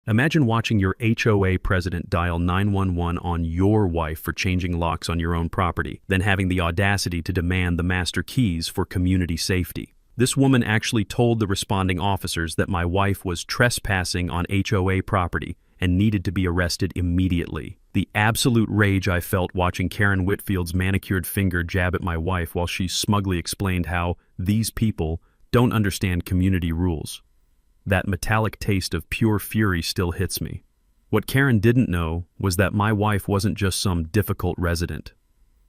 Imagine watching your HOA president dial 911 on your wife for changing locks on your own property, then having the audacity to demand the master keys for community safety. This woman actually told the responding officers that my wife was trespassing on HOA property and needed to be arrested immediately. The absolute rage I felt watching Karen Whitfield's manicured finger jab at my wife while she smugly explained how these people don't understand community rules. That metallic taste of pure fury still hits me. What Karen didn't know was that my wife wasn't just some difficult resident.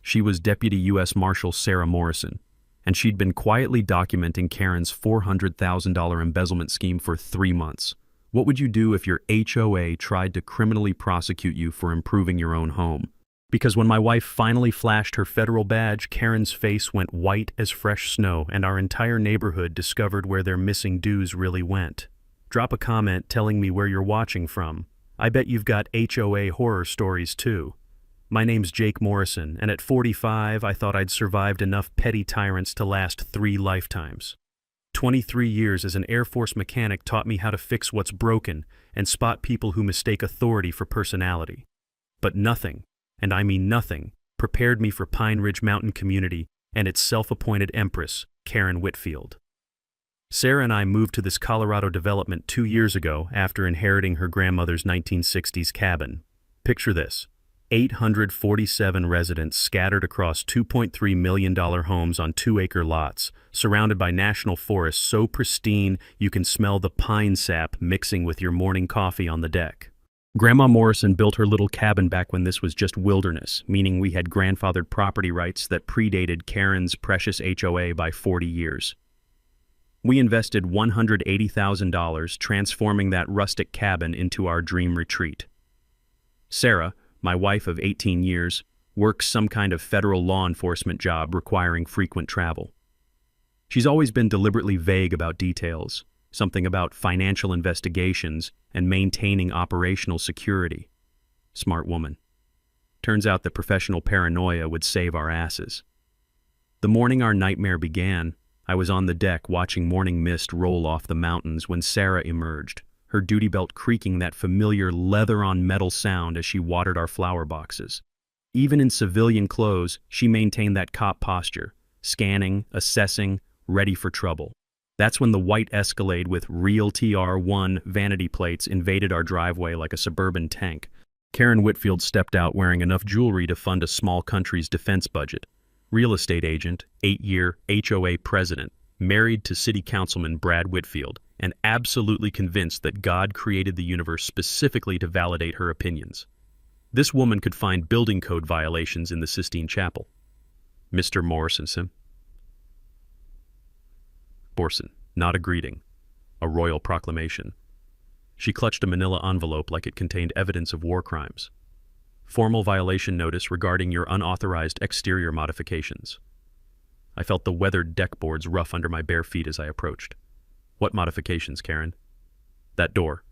She was Deputy U.S. Marshal Sarah Morrison, and she'd been quietly documenting Karen's $400,000 embezzlement scheme for 3 months. What would you do if your HOA tried to criminally prosecute you for improving your own home? Because when my wife finally flashed her federal badge, Karen's face went white as fresh snow, and our entire neighborhood discovered where their missing dues really went. Drop a comment telling me where you're watching from. I bet you've got HOA horror stories too. My name's Jake Morrison, and at 45, I thought I'd survived enough petty tyrants to last 3 lifetimes. 23 years as an Air Force mechanic taught me how to fix what's broken and spot people who mistake authority for personality. But nothing, and I mean nothing, prepared me for Pine Ridge Mountain Community and its self-appointed empress, Karen Whitfield. Sarah and I moved to this Colorado development 2 years ago after inheriting her grandmother's 1960s cabin. Picture this: 847 residents scattered across $2.3 million homes on 2-acre lots, surrounded by national forests so pristine you can smell the pine sap mixing with your morning coffee on the deck. Grandma Morrison built her little cabin back when this was just wilderness, meaning we had grandfathered property rights that predated Karen's precious HOA by 40 years. We invested $180,000 transforming that rustic cabin into our dream retreat. Sarah, my wife of 18 years, works some kind of federal law enforcement job requiring frequent travel. She's always been deliberately vague about details, something about financial investigations and maintaining operational security. Smart woman. Turns out that professional paranoia would save our asses. The morning our nightmare began, I was on the deck watching morning mist roll off the mountains when Sarah emerged, her duty belt creaking that familiar leather-on-metal sound as she watered our flower boxes. Even in civilian clothes, she maintained that cop posture, scanning, assessing, ready for trouble. That's when the white Escalade with real TR1 vanity plates invaded our driveway like a suburban tank. Karen Whitfield stepped out wearing enough jewelry to fund a small country's defense budget. Real estate agent, 8-year HOA president, married to city councilman Brad Whitfield, and absolutely convinced that God created the universe specifically to validate her opinions. This woman could find building code violations in the Sistine Chapel. Mr. Morrison. Not a greeting, a royal proclamation. She clutched a manila envelope like it contained evidence of war crimes. Formal violation notice regarding your unauthorized exterior modifications. I felt the weathered deck boards rough under my bare feet as I approached. What modifications, Karen? That door.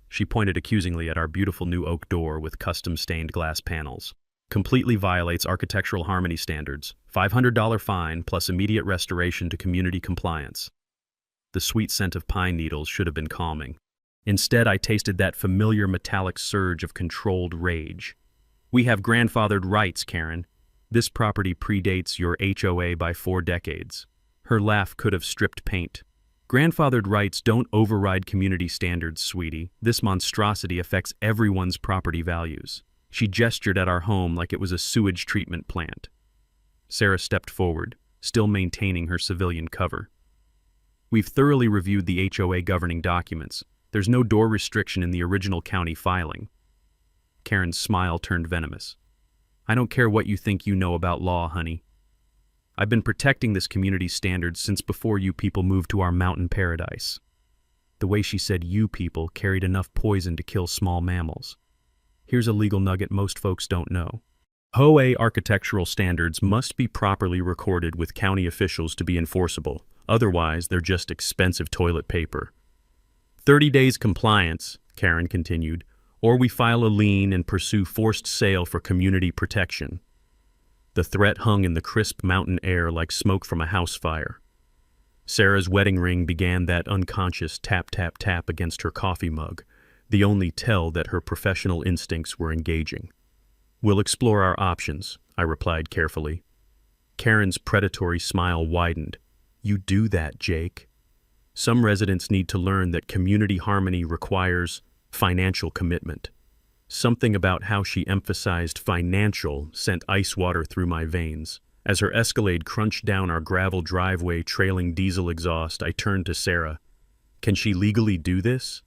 She pointed accusingly at our beautiful new oak door with custom stained glass panels. Completely violates architectural harmony standards. $500 fine plus immediate restoration to community compliance. The sweet scent of pine needles should have been calming. Instead, I tasted that familiar metallic surge of controlled rage. We have grandfathered rights, Karen. This property predates your HOA by 4 decades. Her laugh could have stripped paint. Grandfathered rights don't override community standards, sweetie. This monstrosity affects everyone's property values. She gestured at our home like it was a sewage treatment plant. Sarah stepped forward, still maintaining her civilian cover. We've thoroughly reviewed the HOA governing documents. There's no door restriction in the original county filing. Karen's smile turned venomous. I don't care what you think you know about law, honey. I've been protecting this community's standards since before you people moved to our mountain paradise. The way she said you people carried enough poison to kill small mammals. Here's a legal nugget most folks don't know. HOA architectural standards must be properly recorded with county officials to be enforceable. Otherwise, they're just expensive toilet paper. 30 days compliance, Karen continued, or we file a lien and pursue forced sale for community protection. The threat hung in the crisp mountain air like smoke from a house fire. Sarah's wedding ring began that unconscious tap-tap-tap against her coffee mug, the only tell that her professional instincts were engaging. "We'll explore our options," I replied carefully. Karen's predatory smile widened. "You do that, Jake. Some residents need to learn that community harmony requires financial commitment." Something about how she emphasized financial sent ice water through my veins. As her Escalade crunched down our gravel driveway trailing diesel exhaust, I turned to Sarah. "Can she legally do this?"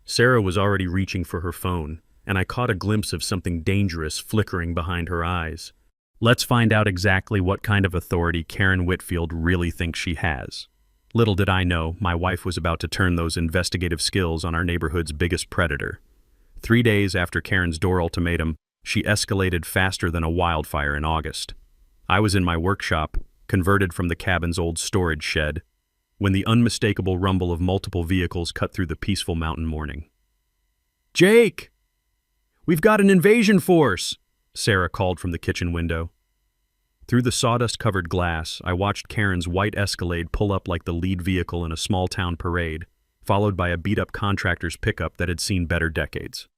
Sarah was already reaching for her phone, and I caught a glimpse of something dangerous flickering behind her eyes. Let's find out exactly what kind of authority Karen Whitfield really thinks she has. Little did I know, my wife was about to turn those investigative skills on our neighborhood's biggest predator. 3 days after Karen's door ultimatum, she escalated faster than a wildfire in August. I was in my workshop, converted from the cabin's old storage shed, when the unmistakable rumble of multiple vehicles cut through the peaceful mountain morning. "Jake! We've got an invasion force!" Sarah called from the kitchen window. Through the sawdust-covered glass, I watched Karen's white Escalade pull up like the lead vehicle in a small-town parade, followed by a beat-up contractor's pickup that had seen better decades.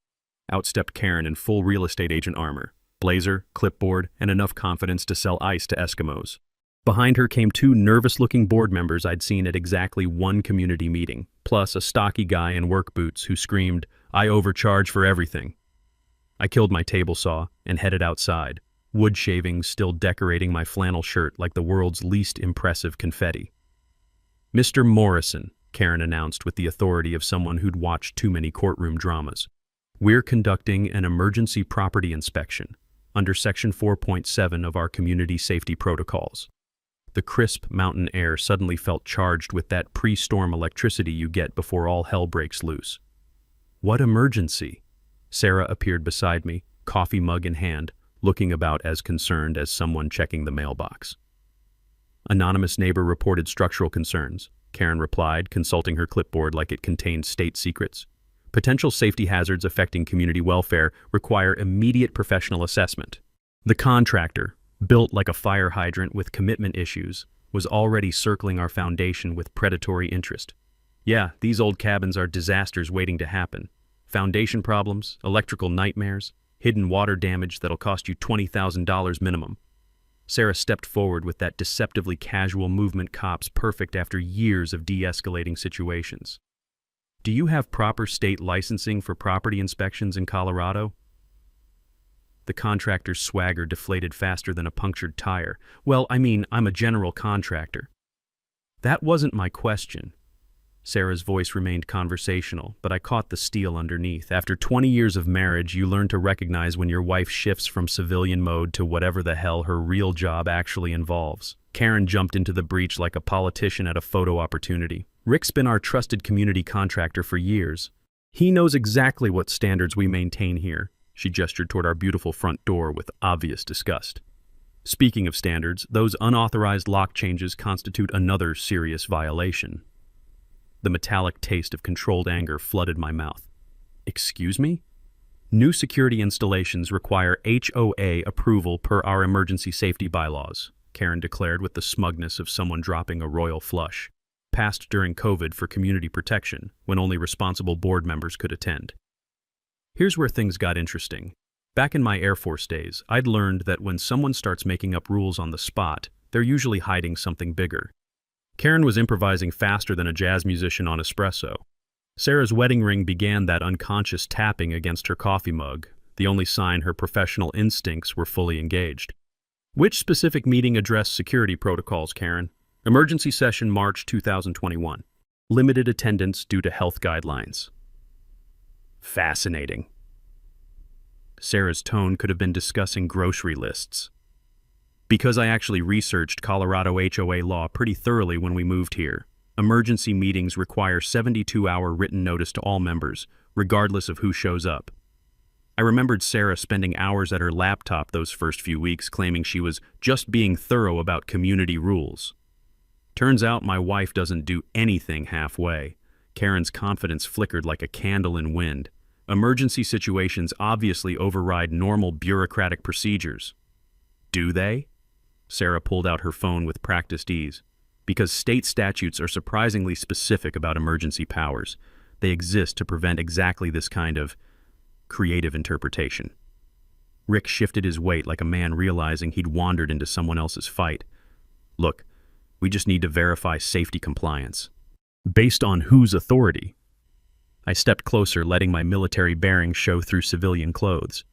Out stepped Karen in full real estate agent armor, blazer, clipboard, and enough confidence to sell ice to Eskimos. Behind her came 2 nervous-looking board members I'd seen at exactly one community meeting, plus a stocky guy in work boots who screamed, "I overcharge for everything." I killed my table saw and headed outside, wood shavings still decorating my flannel shirt like the world's least impressive confetti. "Mr. Morrison," Karen announced with the authority of someone who'd watched too many courtroom dramas, "we're conducting an emergency property inspection under Section 4.7 of our community safety protocols." The crisp mountain air suddenly felt charged with that pre-storm electricity you get before all hell breaks loose. "What emergency?" Sarah appeared beside me, coffee mug in hand, looking about as concerned as someone checking the mailbox. "Anonymous neighbor reported structural concerns," Karen replied, consulting her clipboard like it contained state secrets. "Potential safety hazards affecting community welfare require immediate professional assessment." The contractor, built like a fire hydrant with commitment issues, was already circling our foundation with predatory interest. "Yeah, these old cabins are disasters waiting to happen. Foundation problems, electrical nightmares, hidden water damage that'll cost you $20,000 minimum." Sarah stepped forward with that deceptively casual movement cops perfect after years of de-escalating situations. "Do you have proper state licensing for property inspections in Colorado?" The contractor's swagger deflated faster than a punctured tire. "Well, I'm a general contractor." "That wasn't my question." Sarah's voice remained conversational, but I caught the steel underneath. After 20 years of marriage, you learn to recognize when your wife shifts from civilian mode to whatever the hell her real job actually involves. Karen jumped into the breach like a politician at a photo opportunity. "Rick's been our trusted community contractor for years. He knows exactly what standards we maintain here." She gestured toward our beautiful front door with obvious disgust. "Speaking of standards, those unauthorized lock changes constitute another serious violation." The metallic taste of controlled anger flooded my mouth. "Excuse me?" "New security installations require HOA approval per our emergency safety bylaws," Karen declared with the smugness of someone dropping a royal flush. "Passed during COVID for community protection, when only responsible board members could attend." Here's where things got interesting. Back in my Air Force days, I'd learned that when someone starts making up rules on the spot, they're usually hiding something bigger. Karen was improvising faster than a jazz musician on espresso. Sarah's wedding ring began that unconscious tapping against her coffee mug, the only sign her professional instincts were fully engaged. "Which specific meeting addressed security protocols, Karen?" "Emergency session March 2021. Limited attendance due to health guidelines." Fascinating. Sarah's tone could have been discussing grocery lists. "Because I actually researched Colorado HOA law pretty thoroughly when we moved here. Emergency meetings require 72-hour written notice to all members, regardless of who shows up." I remembered Sarah spending hours at her laptop those first few weeks claiming she was just being thorough about community rules. Turns out my wife doesn't do anything halfway. Karen's confidence flickered like a candle in wind. Emergency situations obviously override normal bureaucratic procedures. "Do they?" Sarah pulled out her phone with practiced ease. "Because state statutes are surprisingly specific about emergency powers. They exist to prevent exactly this kind of creative interpretation. Rick shifted his weight like a man realizing he'd wandered into someone else's fight. Look, we just need to verify safety compliance. Based on whose authority? I stepped closer, letting my military bearings show through civilian clothes.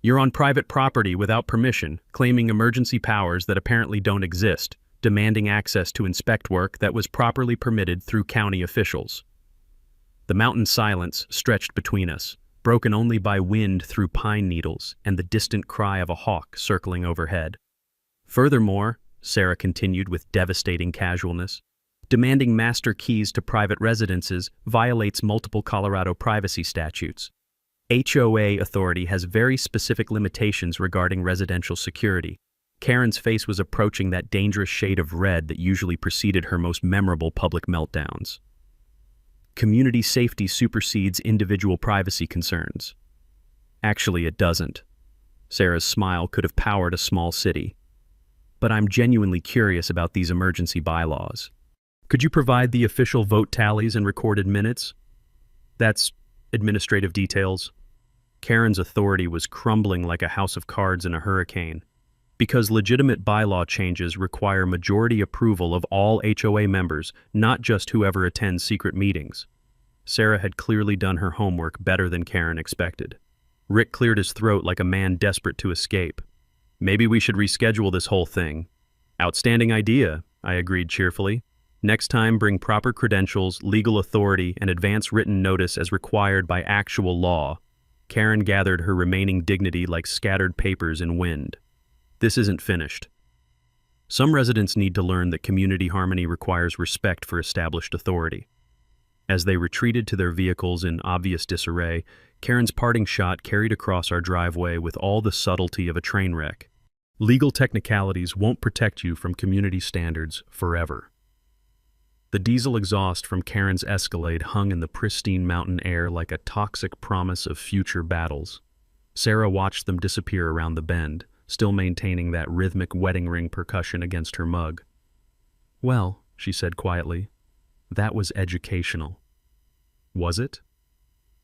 You're on private property without permission, claiming emergency powers that apparently don't exist, demanding access to inspect work that was properly permitted through county officials. The mountain silence stretched between us, broken only by wind through pine needles and the distant cry of a hawk circling overhead. Furthermore, Sarah continued with devastating casualness, demanding master keys to private residences violates multiple Colorado privacy statutes. HOA authority has very specific limitations regarding residential security. Karen's face was approaching that dangerous shade of red that usually preceded her most memorable public meltdowns. Community safety supersedes individual privacy concerns. Actually, it doesn't. Sarah's smile could have powered a small city. But I'm genuinely curious about these emergency bylaws. Could you provide the official vote tallies and recorded minutes? That's administrative details. Karen's authority was crumbling like a house of cards in a hurricane. Because legitimate bylaw changes require majority approval of all HOA members, not just whoever attends secret meetings. Sarah had clearly done her homework better than Karen expected. Rick cleared his throat like a man desperate to escape. Maybe we should reschedule this whole thing. Outstanding idea, I agreed cheerfully. Next time, bring proper credentials, legal authority, and advance written notice as required by actual law. Karen gathered her remaining dignity like scattered papers in wind. This isn't finished. Some residents need to learn that community harmony requires respect for established authority. As they retreated to their vehicles in obvious disarray, Karen's parting shot carried across our driveway with all the subtlety of a train wreck. Legal technicalities won't protect you from community standards forever. The diesel exhaust from Karen's Escalade hung in the pristine mountain air like a toxic promise of future battles. Sarah watched them disappear around the bend, still maintaining that rhythmic wedding ring percussion against her mug. Well, she said quietly, that was educational. Was it?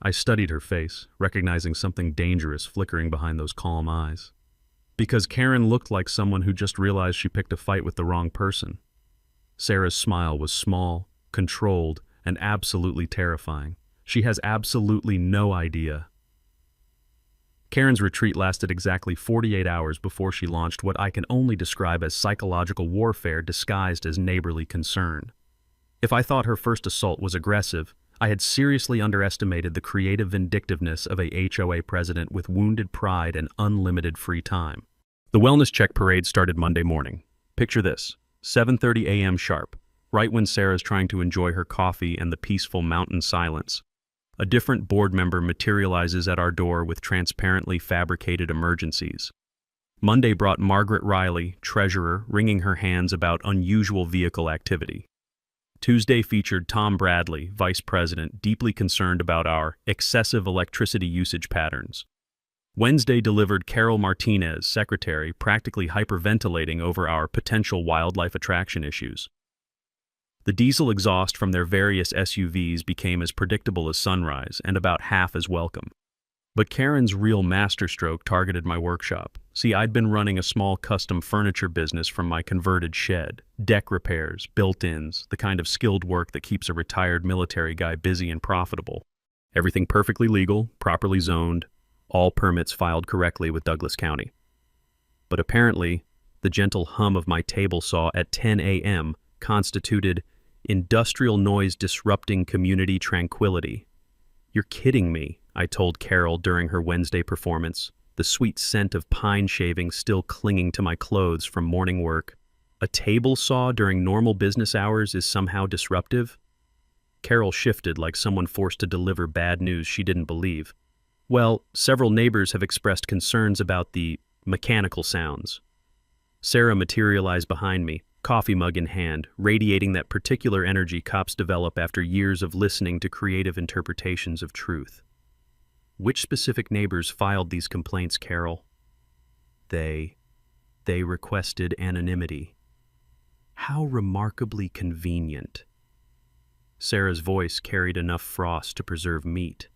I studied her face, recognizing something dangerous flickering behind those calm eyes. Because Karen looked like someone who just realized she picked a fight with the wrong person. Sarah's smile was small, controlled, and absolutely terrifying. She has absolutely no idea. Karen's retreat lasted exactly 48 hours before she launched what I can only describe as psychological warfare disguised as neighborly concern. If I thought her first assault was aggressive, I had seriously underestimated the creative vindictiveness of a HOA president with wounded pride and unlimited free time. The wellness check parade started Monday morning. Picture this, 7:30 a.m. sharp, right when Sarah's trying to enjoy her coffee and the peaceful mountain silence. A different board member materializes at our door with transparently fabricated emergencies. Monday brought Margaret Riley, treasurer, wringing her hands about unusual vehicle activity. Tuesday featured Tom Bradley, vice president, deeply concerned about our excessive electricity usage patterns. Wednesday delivered Carol Martinez, secretary, practically hyperventilating over our potential wildlife attraction issues. The diesel exhaust from their various SUVs became as predictable as sunrise and about half as welcome. But Karen's real masterstroke targeted my workshop. See, I'd been running a small custom furniture business from my converted shed. Deck repairs, built-ins, the kind of skilled work that keeps a retired military guy busy and profitable. Everything perfectly legal, properly zoned, all permits filed correctly with Douglas County. But apparently, the gentle hum of my table saw at 10 a.m. constituted industrial noise disrupting community tranquility. You're kidding me, I told Carol during her Wednesday performance, the sweet scent of pine shavings still clinging to my clothes from morning work. A table saw during normal business hours is somehow disruptive? Carol shifted like someone forced to deliver bad news she didn't believe. Well, several neighbors have expressed concerns about the mechanical sounds. Sarah materialized behind me, coffee mug in hand, radiating that particular energy cops develop after years of listening to creative interpretations of truth. Which specific neighbors filed these complaints, Carol? They requested anonymity. How remarkably convenient. Sarah's voice carried enough frost to preserve meat.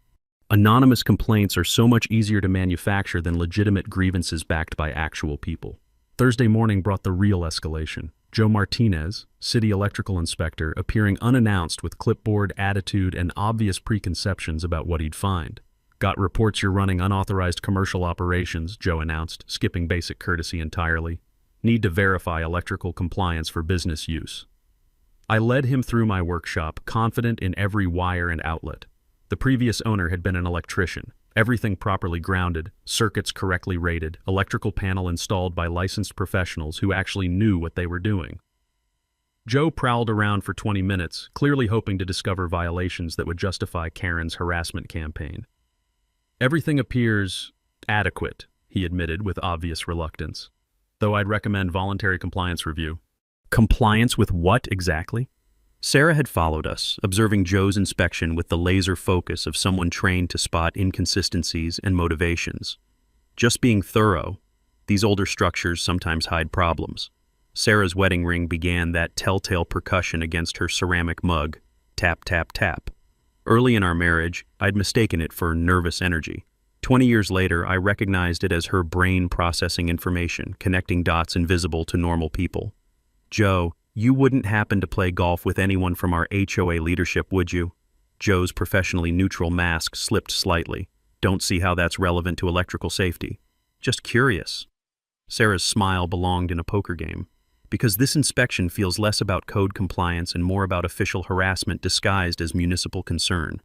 Anonymous complaints are so much easier to manufacture than legitimate grievances backed by actual people. Thursday morning brought the real escalation. Joe Martinez, city electrical inspector, appearing unannounced with clipboard, attitude, and obvious preconceptions about what he'd find. "Got reports you're running unauthorized commercial operations," Joe announced, skipping basic courtesy entirely. "Need to verify electrical compliance for business use." I led him through my workshop, confident in every wire and outlet. The previous owner had been an electrician. Everything properly grounded, circuits correctly rated, electrical panel installed by licensed professionals who actually knew what they were doing. Joe prowled around for 20 minutes, clearly hoping to discover violations that would justify Karen's harassment campaign. "Everything appears adequate," he admitted with obvious reluctance, "though I'd recommend voluntary compliance review." Compliance with what exactly? Sarah had followed us, observing Joe's inspection with the laser focus of someone trained to spot inconsistencies and motivations. Just being thorough, these older structures sometimes hide problems. Sarah's wedding ring began that telltale percussion against her ceramic mug, tap, tap, tap. Early in our marriage, I'd mistaken it for nervous energy. 20 years later, I recognized it as her brain processing information, connecting dots invisible to normal people. "Joe, you wouldn't happen to play golf with anyone from our HOA leadership, would you?" Joe's professionally neutral mask slipped slightly. "Don't see how that's relevant to electrical safety. Just curious." Sarah's smile belonged in a poker game. "Because this inspection feels less about code compliance and more about official harassment disguised as municipal concern."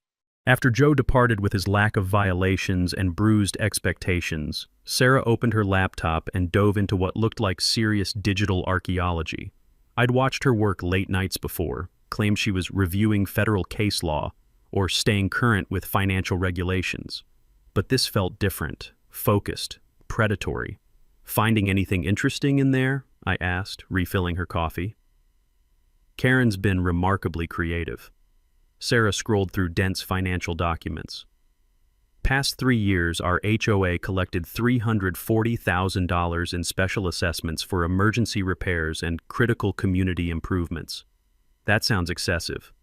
After Joe departed with his lack of violations and bruised expectations, Sarah opened her laptop and dove into what looked like serious digital archaeology. I'd watched her work late nights before, claimed she was reviewing federal case law or staying current with financial regulations. But this felt different, focused, predatory. "Finding anything interesting in there?" I asked, refilling her coffee. Karen's been remarkably creative. Sarah scrolled through dense financial documents. Past 3 years, our HOA collected $340,000 in special assessments for emergency repairs and critical community improvements. That sounds excessive.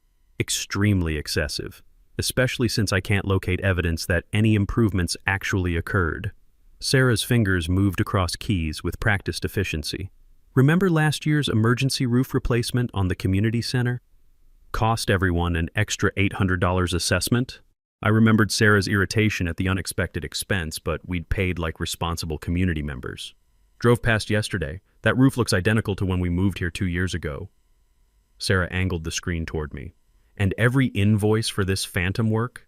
Extremely excessive, especially since I can't locate evidence that any improvements actually occurred. Sarah's fingers moved across keys with practiced efficiency. "Remember last year's emergency roof replacement on the community center? Cost everyone an extra $800 assessment?" I remembered Sarah's irritation at the unexpected expense, but we'd paid like responsible community members. "Drove past yesterday. That roof looks identical to when we moved here 2 years ago." Sarah angled the screen toward me. "And every invoice for this phantom work?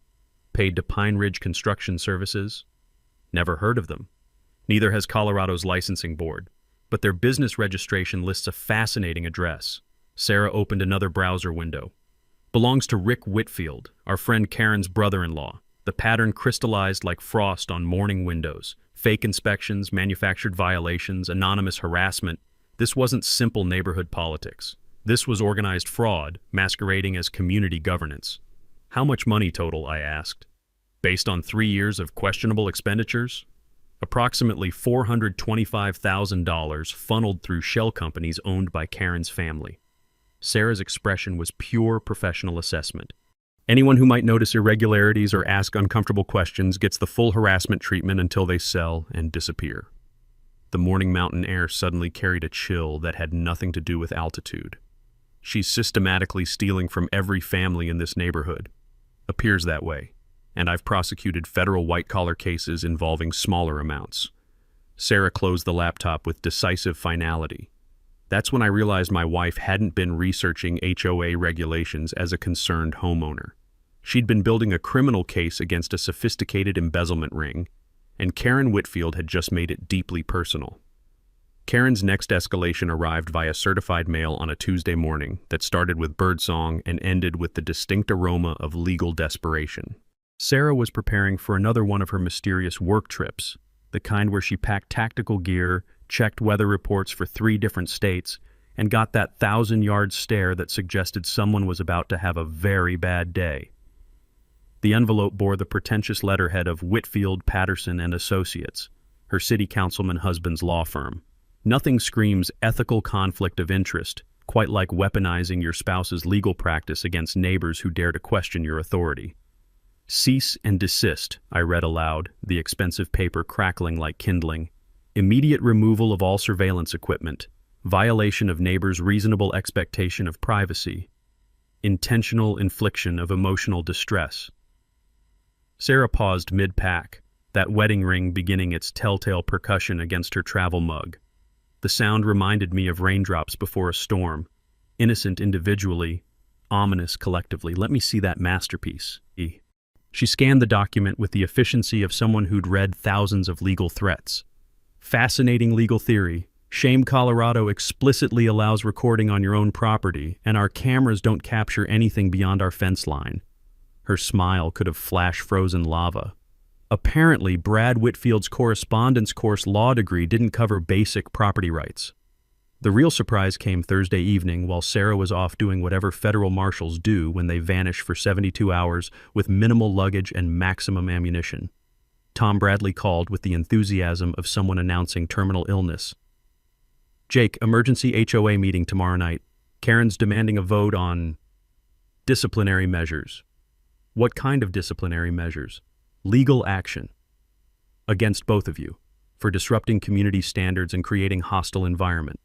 Paid to Pine Ridge Construction Services? Never heard of them. Neither has Colorado's licensing board, but their business registration lists a fascinating address." Sarah opened another browser window. "Belongs to Rick Whitfield, our friend Karen's brother-in-law. The pattern crystallized like frost on morning windows. Fake inspections, manufactured violations, anonymous harassment. This wasn't simple neighborhood politics. This was organized fraud, masquerading as community governance." "How much money total?" I asked. "Based on 3 years of questionable expenditures?" "Approximately $425,000 funneled through shell companies owned by Karen's family." Sarah's expression was pure professional assessment. "Anyone who might notice irregularities or ask uncomfortable questions gets the full harassment treatment until they sell and disappear." The morning mountain air suddenly carried a chill that had nothing to do with altitude. "She's systematically stealing from every family in this neighborhood. Appears that way. And I've prosecuted federal white-collar cases involving smaller amounts." Sarah closed the laptop with decisive finality. That's when I realized my wife hadn't been researching HOA regulations as a concerned homeowner. She'd been building a criminal case against a sophisticated embezzlement ring, and Karen Whitfield had just made it deeply personal. Karen's next escalation arrived via certified mail on a Tuesday morning that started with birdsong and ended with the distinct aroma of legal desperation. Sarah was preparing for another one of her mysterious work trips, the kind where she packed tactical gear, checked weather reports for 3 different states, and got that 1,000-yard stare that suggested someone was about to have a very bad day. The envelope bore the pretentious letterhead of Whitfield, Patterson and Associates, her city councilman husband's law firm. Nothing screams ethical conflict of interest quite like weaponizing your spouse's legal practice against neighbors who dare to question your authority. Cease and desist, I read aloud, the expensive paper crackling like kindling. Immediate removal of all surveillance equipment. Violation of neighbors' reasonable expectation of privacy. Intentional infliction of emotional distress. Sarah paused mid-pack, that wedding ring beginning its telltale percussion against her travel mug. The sound reminded me of raindrops before a storm, innocent individually, ominous collectively. Let me see that masterpiece. She scanned the document with the efficiency of someone who'd read thousands of legal threats. Fascinating legal theory. Shame Colorado explicitly allows recording on your own property, and our cameras don't capture anything beyond our fence line. Her smile could have flashed frozen lava. Apparently, Brad Whitfield's correspondence course law degree didn't cover basic property rights. The real surprise came Thursday evening while Sarah was off doing whatever federal marshals do when they vanish for 72 hours with minimal luggage and maximum ammunition. Tom Bradley called with the enthusiasm of someone announcing terminal illness. Jake, emergency HOA meeting tomorrow night. Karen's demanding a vote on disciplinary measures. What kind of disciplinary measures? Legal action. Against both of you, for disrupting community standards and creating hostile environment.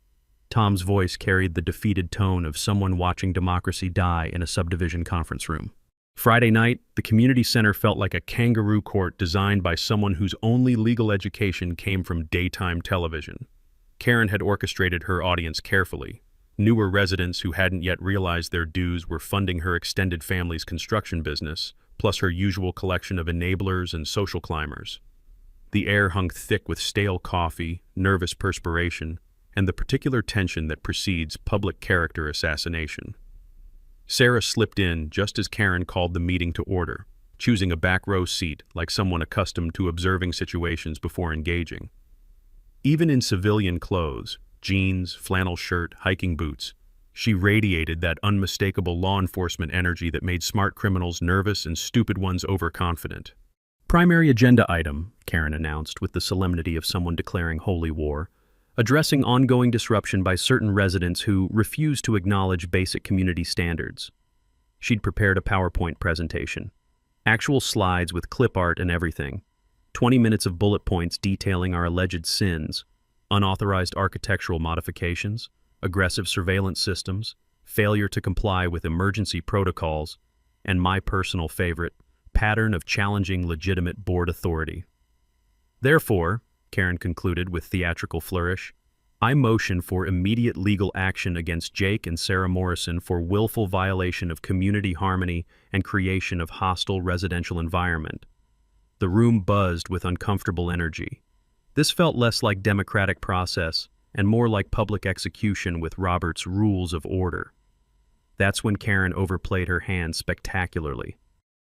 Tom's voice carried the defeated tone of someone watching democracy die in a subdivision conference room. Friday night, the community center felt like a kangaroo court designed by someone whose only legal education came from daytime television. Karen had orchestrated her audience carefully. Newer residents who hadn't yet realized their dues were funding her extended family's construction business, plus her usual collection of enablers and social climbers. The air hung thick with stale coffee, nervous perspiration, and the particular tension that precedes public character assassination. Sarah slipped in just as Karen called the meeting to order, choosing a back row seat like someone accustomed to observing situations before engaging. Even in civilian clothes, jeans, flannel shirt, hiking boots, she radiated that unmistakable law enforcement energy that made smart criminals nervous and stupid ones overconfident. Primary agenda item, Karen announced with the solemnity of someone declaring holy war, addressing ongoing disruption by certain residents who refuse to acknowledge basic community standards. She'd prepared a PowerPoint presentation. Actual slides with clip art and everything. 20 minutes of bullet points detailing our alleged sins, unauthorized architectural modifications, aggressive surveillance systems, failure to comply with emergency protocols, and my personal favorite, pattern of challenging legitimate board authority. Therefore, Karen concluded with theatrical flourish, I motion for immediate legal action against Jake and Sarah Morrison for willful violation of community harmony and creation of hostile residential environment. The room buzzed with uncomfortable energy. This felt less like democratic process and more like public execution with Robert's rules of order. That's when Karen overplayed her hand spectacularly.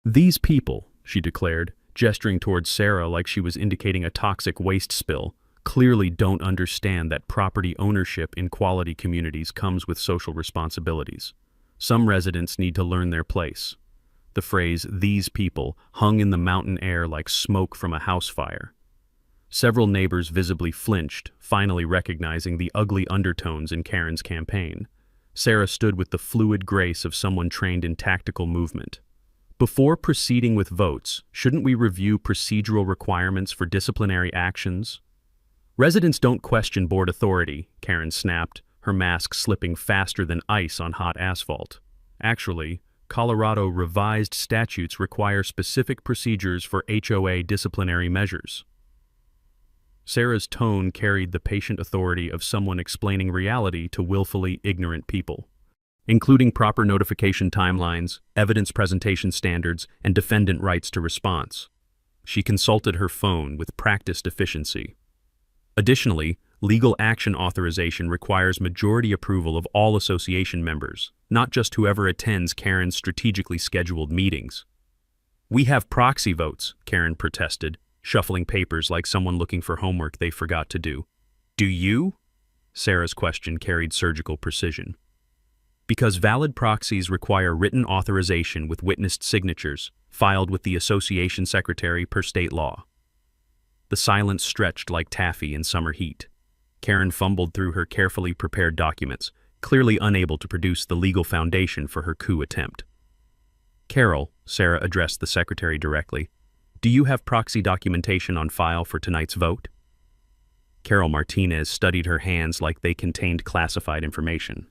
These people, she declared, gesturing towards Sarah like she was indicating a toxic waste spill, clearly don't understand that property ownership in quality communities comes with social responsibilities. Some residents need to learn their place. The phrase, these people, hung in the mountain air like smoke from a house fire. Several neighbors visibly flinched, finally recognizing the ugly undertones in Karen's campaign. Sarah stood with the fluid grace of someone trained in tactical movement. Before proceeding with votes, shouldn't we review procedural requirements for disciplinary actions? Residents don't question board authority, Karen snapped, her mask slipping faster than ice on hot asphalt. Actually, Colorado revised statutes require specific procedures for HOA disciplinary measures. Sarah's tone carried the patient authority of someone explaining reality to willfully ignorant people, including proper notification timelines, evidence presentation standards, and defendant rights to response. She consulted her phone with practiced efficiency. Additionally, legal action authorization requires majority approval of all association members, not just whoever attends Karen's strategically scheduled meetings. We have proxy votes, Karen protested, shuffling papers like someone looking for homework they forgot to do. Do you? Sarah's question carried surgical precision. Because valid proxies require written authorization with witnessed signatures, filed with the association secretary per state law. The silence stretched like taffy in summer heat. Karen fumbled through her carefully prepared documents, clearly unable to produce the legal foundation for her coup attempt. "Carol," Sarah addressed the secretary directly, "do you have proxy documentation on file for tonight's vote?" Carol Martinez studied her hands like they contained classified information.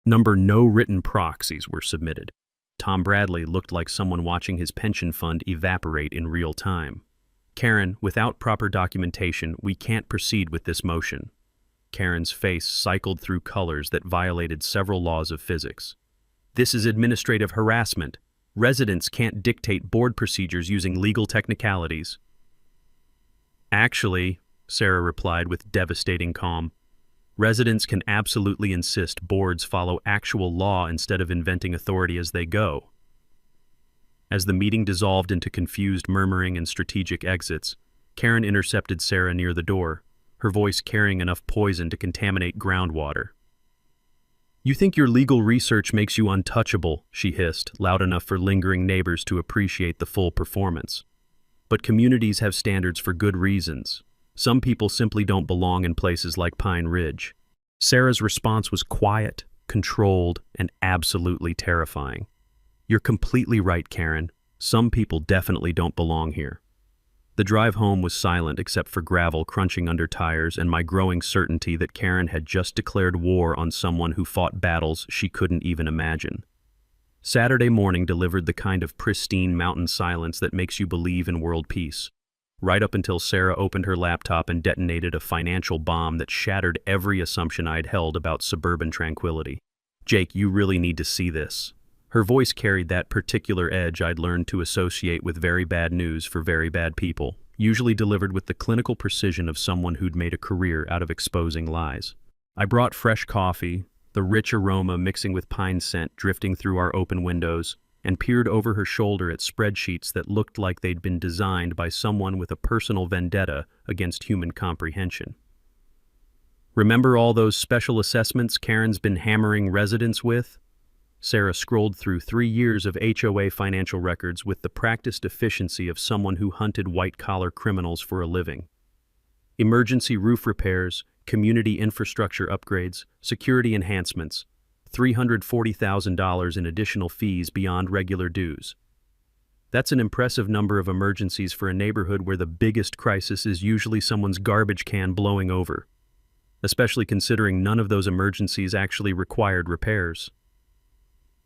No written proxies were submitted. Tom Bradley looked like someone watching his pension fund evaporate in real time. "Karen, without proper documentation, we can't proceed with this motion." Karen's face cycled through colors that violated several laws of physics. "This is administrative harassment. Residents can't dictate board procedures using legal technicalities." "Actually," Sarah replied with devastating calm, "residents can absolutely insist boards follow actual law instead of inventing authority as they go." As the meeting dissolved into confused murmuring and strategic exits, Karen intercepted Sarah near the door, her voice carrying enough poison to contaminate groundwater. "You think your legal research makes you untouchable," she hissed, loud enough for lingering neighbors to appreciate the full performance. "But communities have standards for good reasons. Some people simply don't belong in places like Pine Ridge." Sarah's response was quiet, controlled, and absolutely terrifying. "You're completely right, Karen. Some people definitely don't belong here." The drive home was silent except for gravel crunching under tires and my growing certainty that Karen had just declared war on someone who fought battles she couldn't even imagine. Saturday morning delivered the kind of pristine mountain silence that makes you believe in world peace, right up until Sarah opened her laptop and detonated a financial bomb that shattered every assumption I'd held about suburban tranquility. "Jake, you really need to see this." Her voice carried that particular edge I'd learned to associate with very bad news for very bad people, usually delivered with the clinical precision of someone who'd made a career out of exposing lies. I brought fresh coffee, the rich aroma mixing with pine scent drifting through our open windows, and peered over her shoulder at spreadsheets that looked like they'd been designed by someone with a personal vendetta against human comprehension. "Remember all those special assessments Karen's been hammering residents with?" Sarah scrolled through 3 years of HOA financial records with the practiced efficiency of someone who hunted white-collar criminals for a living. Emergency roof repairs, community infrastructure upgrades, security enhancements, $340,000 in additional fees beyond regular dues. That's an impressive number of emergencies for a neighborhood where the biggest crisis is usually someone's garbage can blowing over, especially considering none of those emergencies actually required repairs.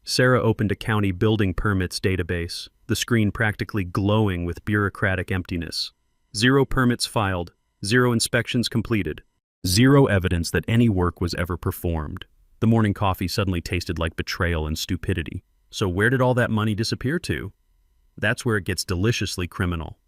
Sarah opened a county building permits database, the screen practically glowing with bureaucratic emptiness. 0 permits filed, 0 inspections completed, 0 evidence that any work was ever performed. The morning coffee suddenly tasted like betrayal and stupidity. So where did all that money disappear to? That's where it gets deliciously criminal.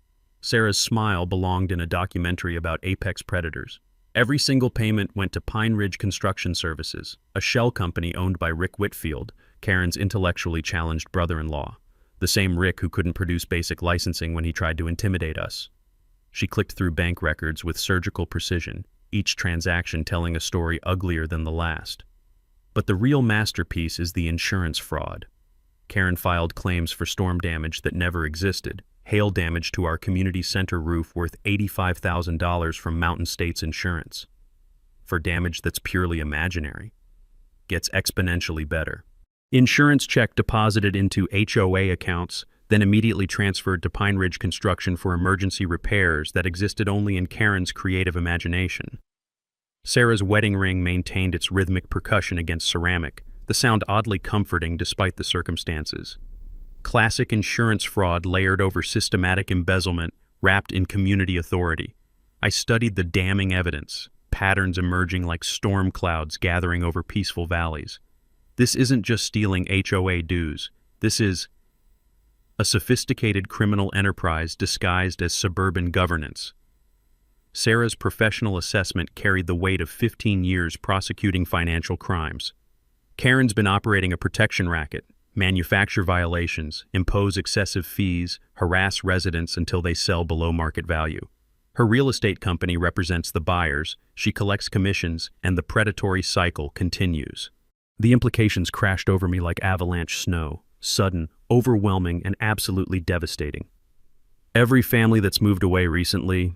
Sarah's smile belonged in a documentary about apex predators. Every single payment went to Pine Ridge Construction Services, a shell company owned by Rick Whitfield, Karen's intellectually challenged brother-in-law, the same Rick who couldn't produce basic licensing when he tried to intimidate us. She clicked through bank records with surgical precision, each transaction telling a story uglier than the last. But the real masterpiece is the insurance fraud. Karen filed claims for storm damage that never existed, hail damage to our community center roof worth $85,000 from Mountain States Insurance. For damage that's purely imaginary. Gets exponentially better. Insurance check deposited into HOA accounts, then immediately transferred to Pine Ridge Construction for emergency repairs that existed only in Karen's creative imagination. Sarah's wedding ring maintained its rhythmic percussion against ceramic, the sound oddly comforting despite the circumstances. Classic insurance fraud layered over systematic embezzlement, wrapped in community authority. I studied the damning evidence, patterns emerging like storm clouds gathering over peaceful valleys. This isn't just stealing HOA dues. This is a sophisticated criminal enterprise disguised as suburban governance. Sarah's professional assessment carried the weight of 15 years prosecuting financial crimes. Karen's been operating a protection racket, manufacture violations, impose excessive fees, harass residents until they sell below market value. Her real estate company represents the buyers, she collects commissions, and the predatory cycle continues. The implications crashed over me like avalanche snow, sudden, overwhelming, and absolutely devastating. Every family that's moved away recently,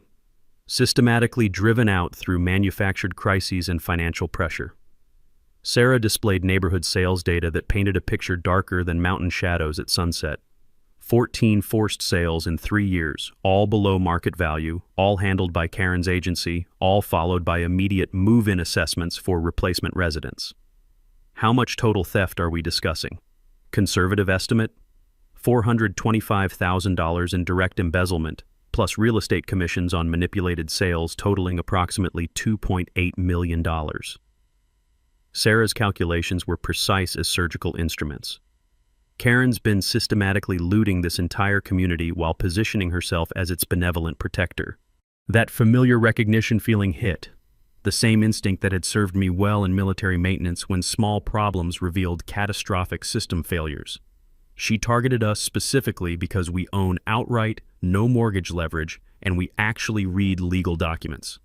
systematically driven out through manufactured crises and financial pressure. Sarah displayed neighborhood sales data that painted a picture darker than mountain shadows at sunset. 14 forced sales in 3 years, all below market value, all handled by Karen's agency, all followed by immediate move-in assessments for replacement residents. How much total theft are we discussing? Conservative estimate? $425,000 in direct embezzlement, plus real estate commissions on manipulated sales totaling approximately $2.8 million. Sarah's calculations were precise as surgical instruments. Karen's been systematically looting this entire community while positioning herself as its benevolent protector. That familiar recognition feeling hit, the same instinct that had served me well in military maintenance when small problems revealed catastrophic system failures. She targeted us specifically because we own outright, no mortgage leverage, and we actually read legal documents.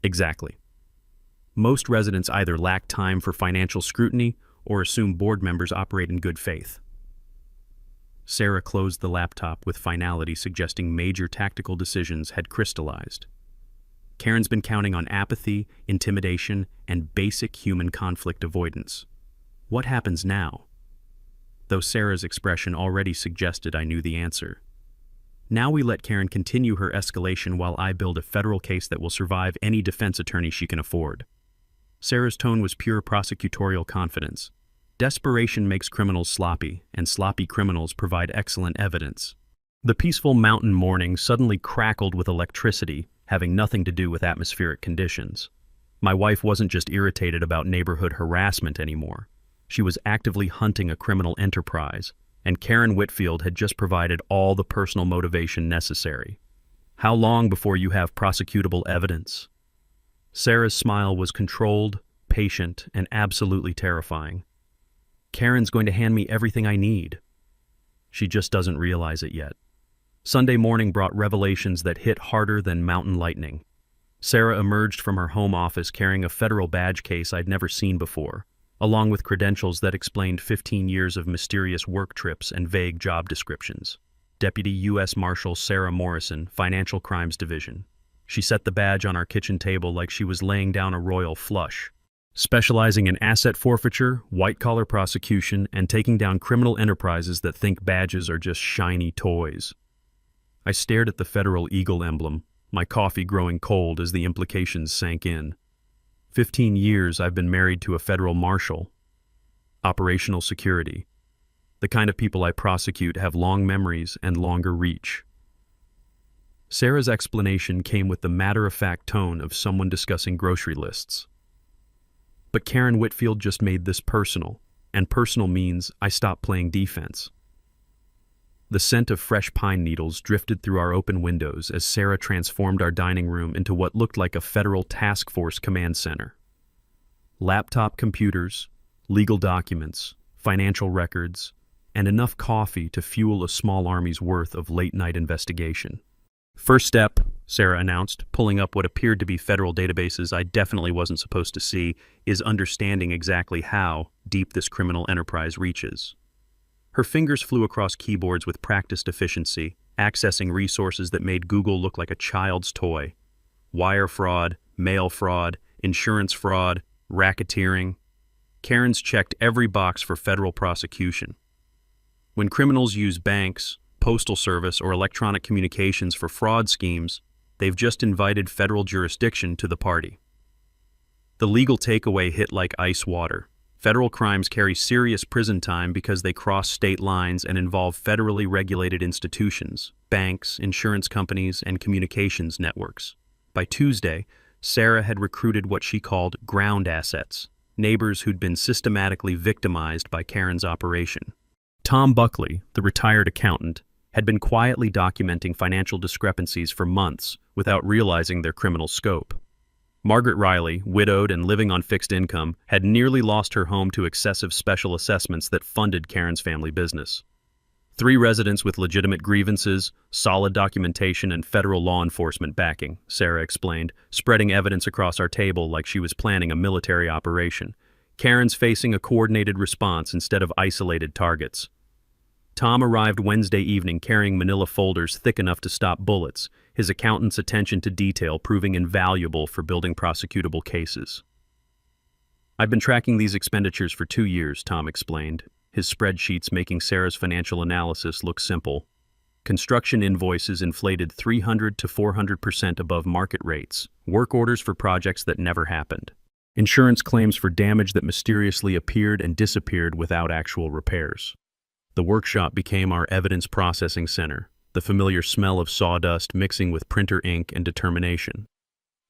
Exactly. Most residents either lack time for financial scrutiny or assume board members operate in good faith. Sarah closed the laptop with finality, suggesting major tactical decisions had crystallized. Karen's been counting on apathy, intimidation, and basic human conflict avoidance. What happens now? Though Sarah's expression already suggested I knew the answer. Now we let Karen continue her escalation while I build a federal case that will survive any defense attorney she can afford. Sarah's tone was pure prosecutorial confidence. Desperation makes criminals sloppy, and sloppy criminals provide excellent evidence. The peaceful mountain morning suddenly crackled with electricity, having nothing to do with atmospheric conditions. My wife wasn't just irritated about neighborhood harassment anymore. She was actively hunting a criminal enterprise, and Karen Whitfield had just provided all the personal motivation necessary. How long before you have prosecutable evidence? Sarah's smile was controlled, patient, and absolutely terrifying. Karen's going to hand me everything I need. She just doesn't realize it yet. Sunday morning brought revelations that hit harder than mountain lightning. Sarah emerged from her home office carrying a federal badge case I'd never seen before, along with credentials that explained 15 years of mysterious work trips and vague job descriptions. Deputy U.S. Marshal Sarah Morrison, Financial Crimes Division. She set the badge on our kitchen table like she was laying down a royal flush. Specializing in asset forfeiture, white-collar prosecution, and taking down criminal enterprises that think badges are just shiny toys. I stared at the federal eagle emblem, my coffee growing cold as the implications sank in. 15 years I've been married to a federal marshal. Operational security. The kind of people I prosecute have long memories and longer reach. Sarah's explanation came with the matter-of-fact tone of someone discussing grocery lists. But Karen Whitfield just made this personal, and personal means I stopped playing defense. The scent of fresh pine needles drifted through our open windows as Sarah transformed our dining room into what looked like a federal task force command center. Laptop computers, legal documents, financial records, and enough coffee to fuel a small army's worth of late-night investigation. First step, Sarah announced, pulling up what appeared to be federal databases I definitely wasn't supposed to see, is understanding exactly how deep this criminal enterprise reaches. Her fingers flew across keyboards with practiced efficiency, accessing resources that made Google look like a child's toy. Wire fraud, mail fraud, insurance fraud, racketeering. Karen's checked every box for federal prosecution. When criminals use banks, postal service, or electronic communications for fraud schemes, they've just invited federal jurisdiction to the party. The legal takeaway hit like ice water. Federal crimes carry serious prison time because they cross state lines and involve federally regulated institutions, banks, insurance companies, and communications networks. By Tuesday, Sarah had recruited what she called ground assets, neighbors who'd been systematically victimized by Karen's operation. Tom Buckley, the retired accountant, had been quietly documenting financial discrepancies for months without realizing their criminal scope. Margaret Riley, widowed and living on fixed income, had nearly lost her home to excessive special assessments that funded Karen's family business. 3 residents with legitimate grievances, solid documentation, and federal law enforcement backing, Sarah explained, spreading evidence across our table like she was planning a military operation. Karen's facing a coordinated response instead of isolated targets. Tom arrived Wednesday evening carrying manila folders thick enough to stop bullets, his accountant's attention to detail proving invaluable for building prosecutable cases. I've been tracking these expenditures for 2 years, Tom explained, his spreadsheets making Sarah's financial analysis look simple. Construction invoices inflated 300 to 400% above market rates, work orders for projects that never happened, insurance claims for damage that mysteriously appeared and disappeared without actual repairs. The workshop became our evidence processing center, the familiar smell of sawdust mixing with printer ink and determination.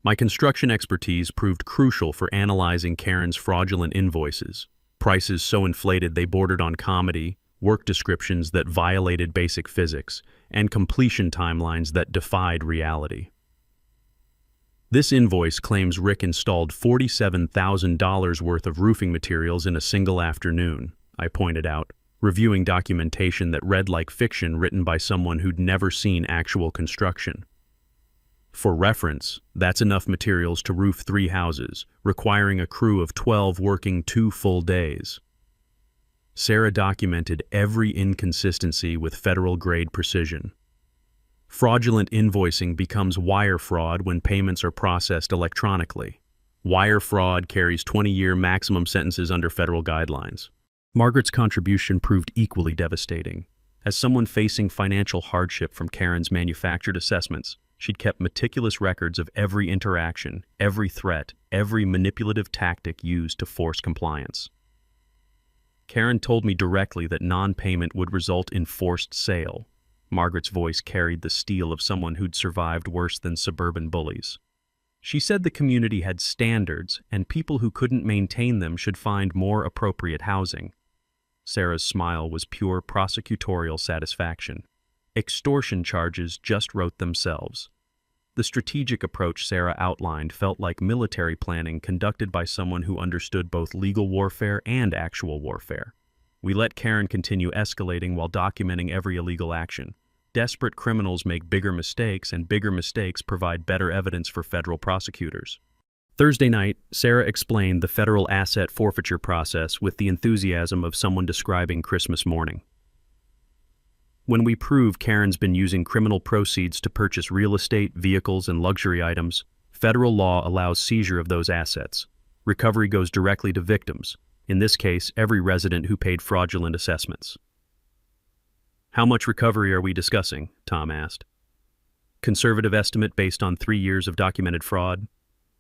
My construction expertise proved crucial for analyzing Karen's fraudulent invoices, prices so inflated they bordered on comedy, work descriptions that violated basic physics, and completion timelines that defied reality. This invoice claims Rick installed $47,000 worth of roofing materials in a single afternoon, I pointed out, reviewing documentation that read like fiction written by someone who'd never seen actual construction. For reference, that's enough materials to roof 3 houses, requiring a crew of 12 working 2 full days. Sarah documented every inconsistency with federal-grade precision. Fraudulent invoicing becomes wire fraud when payments are processed electronically. Wire fraud carries 20-year maximum sentences under federal guidelines. Margaret's contribution proved equally devastating. As someone facing financial hardship from Karen's manufactured assessments, she'd kept meticulous records of every interaction, every threat, every manipulative tactic used to force compliance. Karen told me directly that non-payment would result in forced sale. Margaret's voice carried the steel of someone who'd survived worse than suburban bullies. She said the community had standards, and people who couldn't maintain them should find more appropriate housing. Sarah's smile was pure prosecutorial satisfaction. Extortion charges just wrote themselves. The strategic approach Sarah outlined felt like military planning conducted by someone who understood both legal warfare and actual warfare. We let Karen continue escalating while documenting every illegal action. Desperate criminals make bigger mistakes, and bigger mistakes provide better evidence for federal prosecutors. Thursday night, Sarah explained the federal asset forfeiture process with the enthusiasm of someone describing Christmas morning. When we prove Karen's been using criminal proceeds to purchase real estate, vehicles, and luxury items, federal law allows seizure of those assets. Recovery goes directly to victims, in this case, every resident who paid fraudulent assessments. How much recovery are we discussing? Tom asked. Conservative estimate based on 3 years of documented fraud,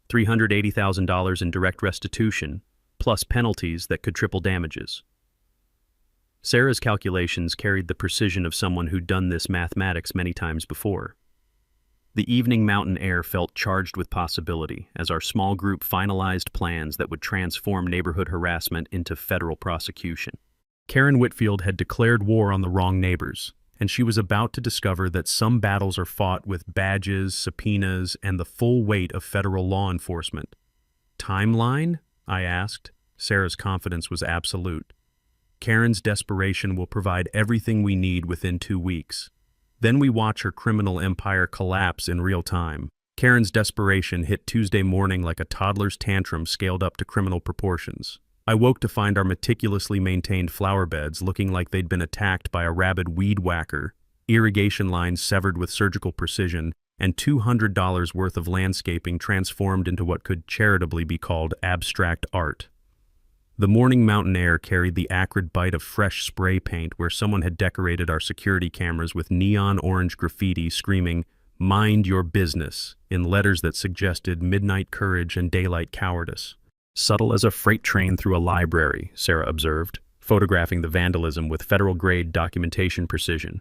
$380,000 in direct restitution, plus penalties that could triple damages. Sarah's calculations carried the precision of someone who'd done this mathematics many times before. The evening mountain air felt charged with possibility as our small group finalized plans that would transform neighborhood harassment into federal prosecution. Karen Whitfield had declared war on the wrong neighbors, and she was about to discover that some battles are fought with badges, subpoenas, and the full weight of federal law enforcement. Timeline? I asked. Sarah's confidence was absolute. Karen's desperation will provide everything we need within 2 weeks. Then we watch her criminal empire collapse in real time. Karen's desperation hit Tuesday morning like a toddler's tantrum scaled up to criminal proportions. I woke to find our meticulously maintained flower beds looking like they'd been attacked by a rabid weed whacker, irrigation lines severed with surgical precision, and $200 worth of landscaping transformed into what could charitably be called abstract art. The morning mountain air carried the acrid bite of fresh spray paint where someone had decorated our security cameras with neon orange graffiti screaming, "Mind your business," in letters that suggested midnight courage and daylight cowardice. Subtle as a freight train through a library, Sarah observed, photographing the vandalism with federal-grade documentation precision.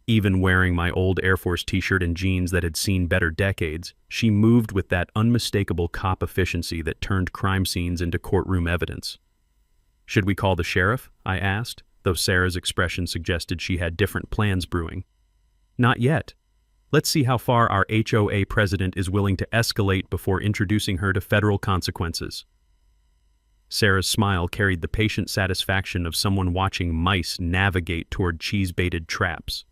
Even wearing my old Air Force t-shirt and jeans that had seen better decades, she moved with that unmistakable cop efficiency that turned crime scenes into courtroom evidence. Should we call the sheriff? I asked, though Sarah's expression suggested she had different plans brewing. Not yet. Let's see how far our HOA president is willing to escalate before introducing her to federal consequences. Sarah's smile carried the patient satisfaction of someone watching mice navigate toward cheese-baited traps.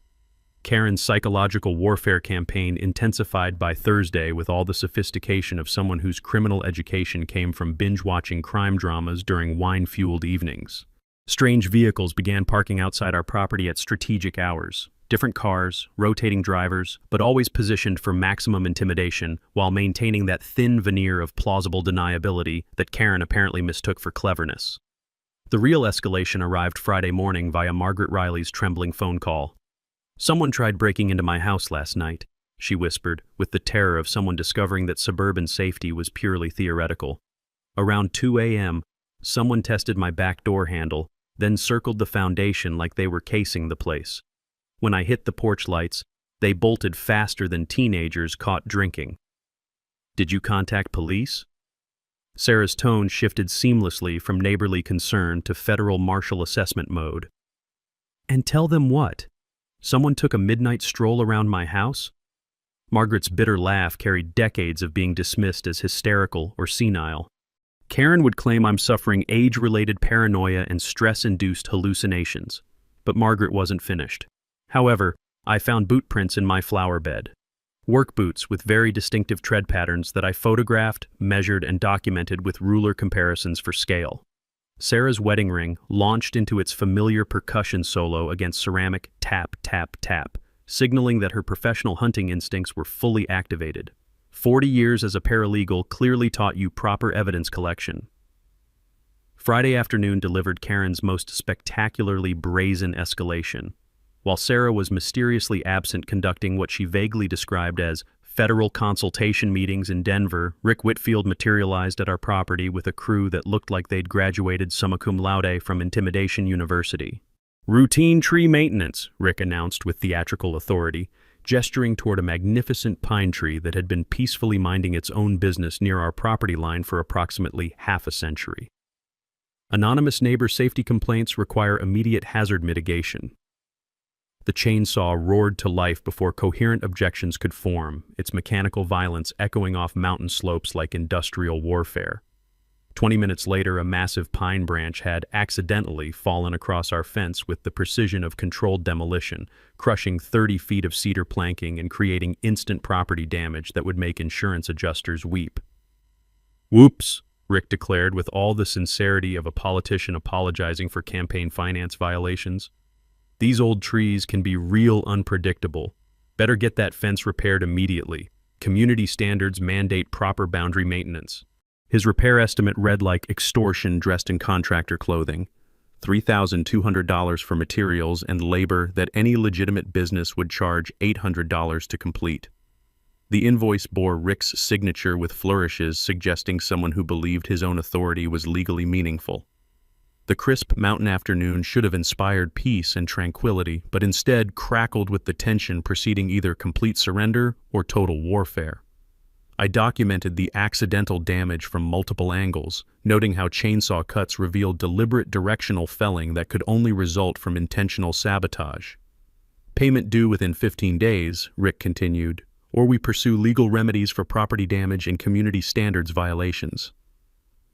Karen's psychological warfare campaign intensified by Thursday with all the sophistication of someone whose criminal education came from binge-watching crime dramas during wine-fueled evenings. Strange vehicles began parking outside our property at strategic hours. Different cars, rotating drivers, but always positioned for maximum intimidation while maintaining that thin veneer of plausible deniability that Karen apparently mistook for cleverness. The real escalation arrived Friday morning via Margaret Riley's trembling phone call. "Someone tried breaking into my house last night," she whispered, with the terror of someone discovering that suburban safety was purely theoretical. "Around 2 a.m., someone tested my back door handle, then circled the foundation like they were casing the place. When I hit the porch lights, they bolted faster than teenagers caught drinking." "Did you contact police?" Sarah's tone shifted seamlessly from neighborly concern to federal martial assessment mode. "And tell them what? Someone took a midnight stroll around my house?" Margaret's bitter laugh carried decades of being dismissed as hysterical or senile. "Karen would claim I'm suffering age-related paranoia and stress-induced hallucinations." But Margaret wasn't finished. "However, I found boot prints in my flower bed. Work boots with very distinctive tread patterns that I photographed, measured, and documented with ruler comparisons for scale." Sarah's wedding ring launched into its familiar percussion solo against ceramic tap, tap, tap, signaling that her professional hunting instincts were fully activated. 40 years as a paralegal clearly taught you proper evidence collection. Friday afternoon delivered Karen's most spectacularly brazen escalation. While Sarah was mysteriously absent conducting what she vaguely described as federal consultation meetings in Denver, Rick Whitfield materialized at our property with a crew that looked like they'd graduated summa cum laude from Intimidation University. "Routine tree maintenance," Rick announced with theatrical authority, gesturing toward a magnificent pine tree that had been peacefully minding its own business near our property line for approximately half a century. "Anonymous neighbor safety complaints require immediate hazard mitigation." The chainsaw roared to life before coherent objections could form, its mechanical violence echoing off mountain slopes like industrial warfare. 20 minutes later, a massive pine branch had accidentally fallen across our fence with the precision of controlled demolition, crushing 30 feet of cedar planking and creating instant property damage that would make insurance adjusters weep. "Whoops," Rick declared with all the sincerity of a politician apologizing for campaign finance violations. "These old trees can be real unpredictable. Better get that fence repaired immediately. Community standards mandate proper boundary maintenance." His repair estimate read like extortion dressed in contractor clothing. $3,200 for materials and labor that any legitimate business would charge $800 to complete. The invoice bore Rick's signature with flourishes suggesting someone who believed his own authority was legally meaningful. The crisp mountain afternoon should have inspired peace and tranquility, but instead crackled with the tension preceding either complete surrender or total warfare. I documented the accidental damage from multiple angles, noting how chainsaw cuts revealed deliberate directional felling that could only result from intentional sabotage. "Payment due within 15 days, Rick continued, "or we pursue legal remedies for property damage and community standards violations."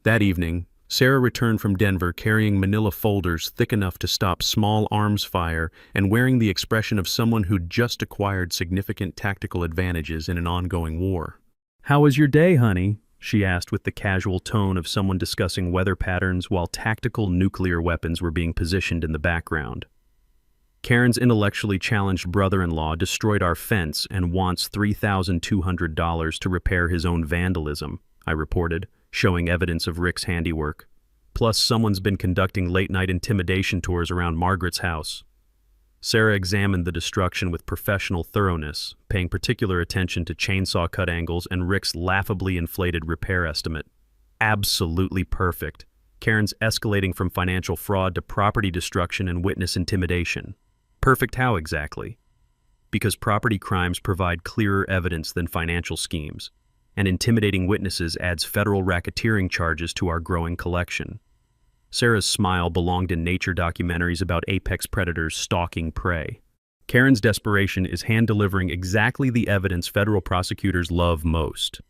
That evening, Sarah returned from Denver carrying manila folders thick enough to stop small arms fire and wearing the expression of someone who'd just acquired significant tactical advantages in an ongoing war. "How was your day, honey?" she asked with the casual tone of someone discussing weather patterns while tactical nuclear weapons were being positioned in the background. "Karen's intellectually challenged brother-in-law destroyed our fence and wants $3,200 to repair his own vandalism," I reported, showing evidence of Rick's handiwork. "Plus, someone's been conducting late-night intimidation tours around Margaret's house." Sarah examined the destruction with professional thoroughness, paying particular attention to chainsaw cut angles and Rick's laughably inflated repair estimate. "Absolutely perfect. Karen's escalating from financial fraud to property destruction and witness intimidation." "Perfect how exactly?" "Because property crimes provide clearer evidence than financial schemes, and intimidating witnesses adds federal racketeering charges to our growing collection." Sarah's smile belonged in nature documentaries about apex predators stalking prey. Karen's desperation is hand-delivering exactly the evidence federal prosecutors love most.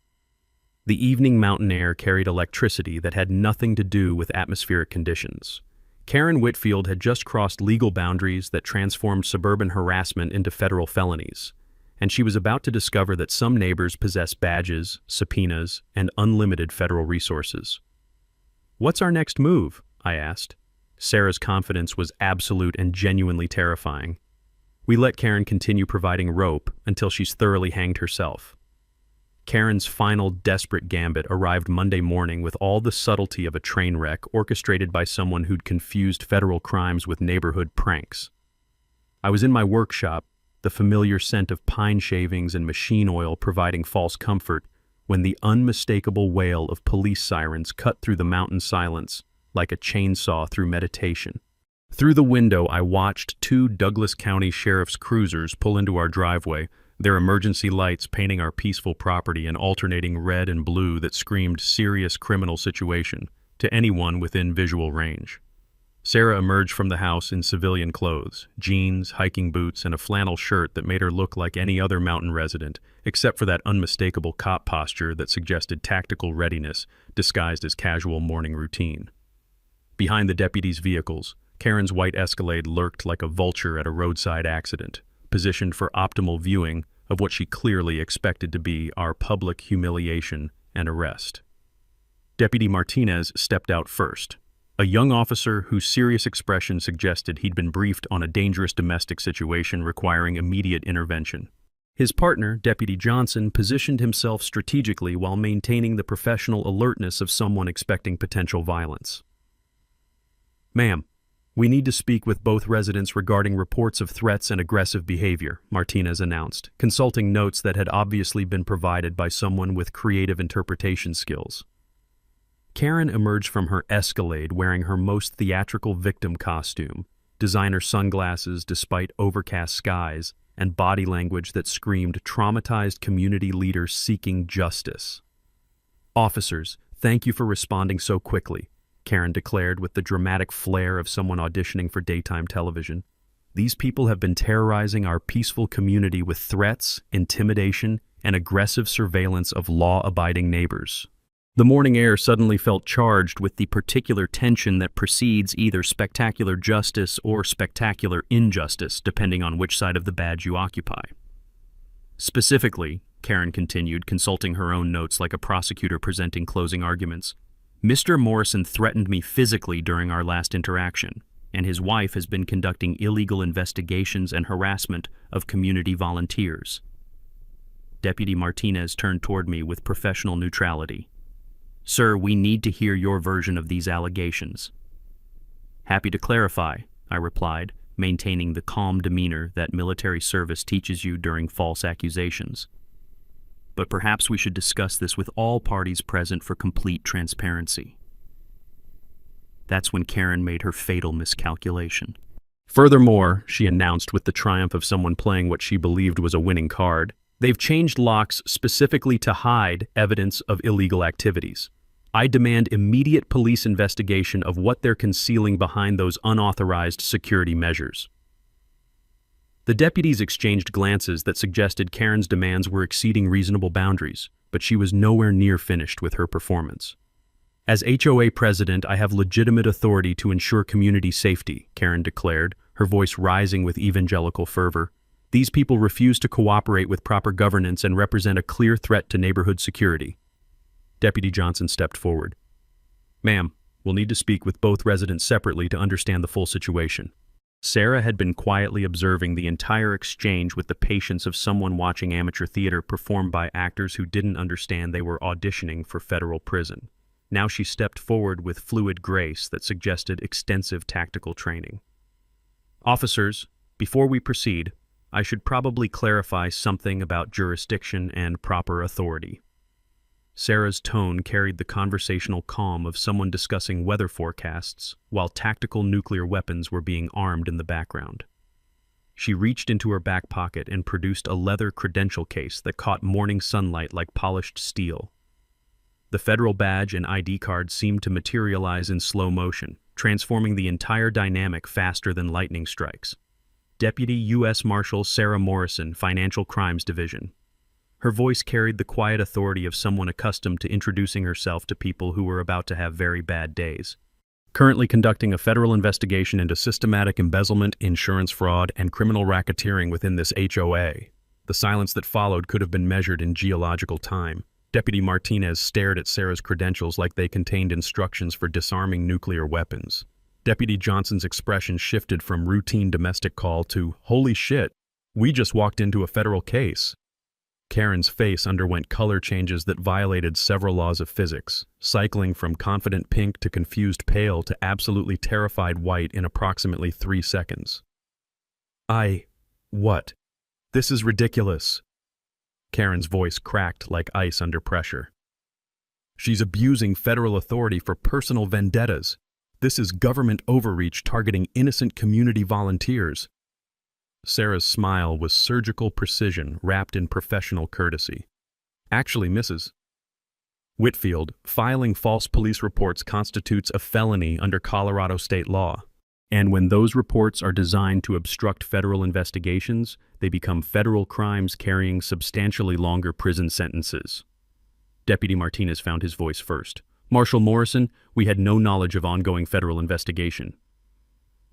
The evening mountain air carried electricity that had nothing to do with atmospheric conditions. Karen Whitfield had just crossed legal boundaries that transformed suburban harassment into federal felonies, and she was about to discover that some neighbors possess badges, subpoenas, and unlimited federal resources. "What's our next move?" I asked. Sarah's confidence was absolute and genuinely terrifying. We let Karen continue providing rope until she's thoroughly hanged herself. Karen's final desperate gambit arrived Monday morning with all the subtlety of a train wreck orchestrated by someone who'd confused federal crimes with neighborhood pranks. I was in my workshop, the familiar scent of pine shavings and machine oil providing false comfort, when the unmistakable wail of police sirens cut through the mountain silence like a chainsaw through meditation. Through the window, I watched two Douglas County Sheriff's cruisers pull into our driveway, their emergency lights painting our peaceful property in alternating red and blue that screamed serious criminal situation to anyone within visual range. Sarah emerged from the house in civilian clothes, jeans, hiking boots, and a flannel shirt that made her look like any other mountain resident, except for that unmistakable cop posture that suggested tactical readiness disguised as casual morning routine. Behind the deputies' vehicles, Karen's white Escalade lurked like a vulture at a roadside accident, positioned for optimal viewing of what she clearly expected to be our public humiliation and arrest. Deputy Martinez stepped out first, a young officer whose serious expression suggested he'd been briefed on a dangerous domestic situation requiring immediate intervention. His partner, Deputy Johnson, positioned himself strategically while maintaining the professional alertness of someone expecting potential violence. "Ma'am, we need to speak with both residents regarding reports of threats and aggressive behavior," Martinez announced, consulting notes that had obviously been provided by someone with creative interpretation skills. Karen emerged from her Escalade wearing her most theatrical victim costume, designer sunglasses despite overcast skies, and body language that screamed traumatized community leader seeking justice. "Officers, thank you for responding so quickly," Karen declared with the dramatic flair of someone auditioning for daytime television. "These people have been terrorizing our peaceful community with threats, intimidation, and aggressive surveillance of law-abiding neighbors." The morning air suddenly felt charged with the particular tension that precedes either spectacular justice or spectacular injustice, depending on which side of the badge you occupy. Specifically, Karen continued, consulting her own notes like a prosecutor presenting closing arguments, "Mr. Morrison threatened me physically during our last interaction, and his wife has been conducting illegal investigations and harassment of community volunteers." Deputy Martinez turned toward me with professional neutrality. "Sir, we need to hear your version of these allegations." "Happy to clarify," I replied, maintaining the calm demeanor that military service teaches you during false accusations. "But perhaps we should discuss this with all parties present for complete transparency." That's when Karen made her fatal miscalculation. "Furthermore," she announced with the triumph of someone playing what she believed was a winning card, "they've changed locks specifically to hide evidence of illegal activities. I demand immediate police investigation of what they're concealing behind those unauthorized security measures." The deputies exchanged glances that suggested Karen's demands were exceeding reasonable boundaries, but she was nowhere near finished with her performance. "As HOA president, I have legitimate authority to ensure community safety," Karen declared, her voice rising with evangelical fervor. "These people refuse to cooperate with proper governance and represent a clear threat to neighborhood security." Deputy Johnson stepped forward. "Ma'am, we'll need to speak with both residents separately to understand the full situation." Sarah had been quietly observing the entire exchange with the patience of someone watching amateur theater performed by actors who didn't understand they were auditioning for federal prison. Now she stepped forward with fluid grace that suggested extensive tactical training. "Officers, before we proceed, I should probably clarify something about jurisdiction and proper authority." Sarah's tone carried the conversational calm of someone discussing weather forecasts while tactical nuclear weapons were being armed in the background. She reached into her back pocket and produced a leather credential case that caught morning sunlight like polished steel. The federal badge and ID card seemed to materialize in slow motion, transforming the entire dynamic faster than lightning strikes. Deputy U.S. Marshal Sarah Morrison, Financial Crimes Division. Her voice carried the quiet authority of someone accustomed to introducing herself to people who were about to have very bad days. "Currently conducting a federal investigation into systematic embezzlement, insurance fraud, and criminal racketeering within this HOA." The silence that followed could have been measured in geological time. Deputy Martinez stared at Sarah's credentials like they contained instructions for disarming nuclear weapons. Deputy Johnson's expression shifted from routine domestic call to, "Holy shit, we just walked into a federal case." Karen's face underwent color changes that violated several laws of physics, cycling from confident pink to confused pale to absolutely terrified white in approximately 3 seconds. What? This is ridiculous." Karen's voice cracked like ice under pressure. "She's abusing federal authority for personal vendettas. This is government overreach targeting innocent community volunteers." Sarah's smile was surgical precision wrapped in professional courtesy. "Actually, Mrs. Whitfield, filing false police reports constitutes a felony under Colorado state law. And when those reports are designed to obstruct federal investigations, they become federal crimes carrying substantially longer prison sentences." Deputy Martinez found his voice first. "Marshal Morrison, we had no knowledge of ongoing federal investigation."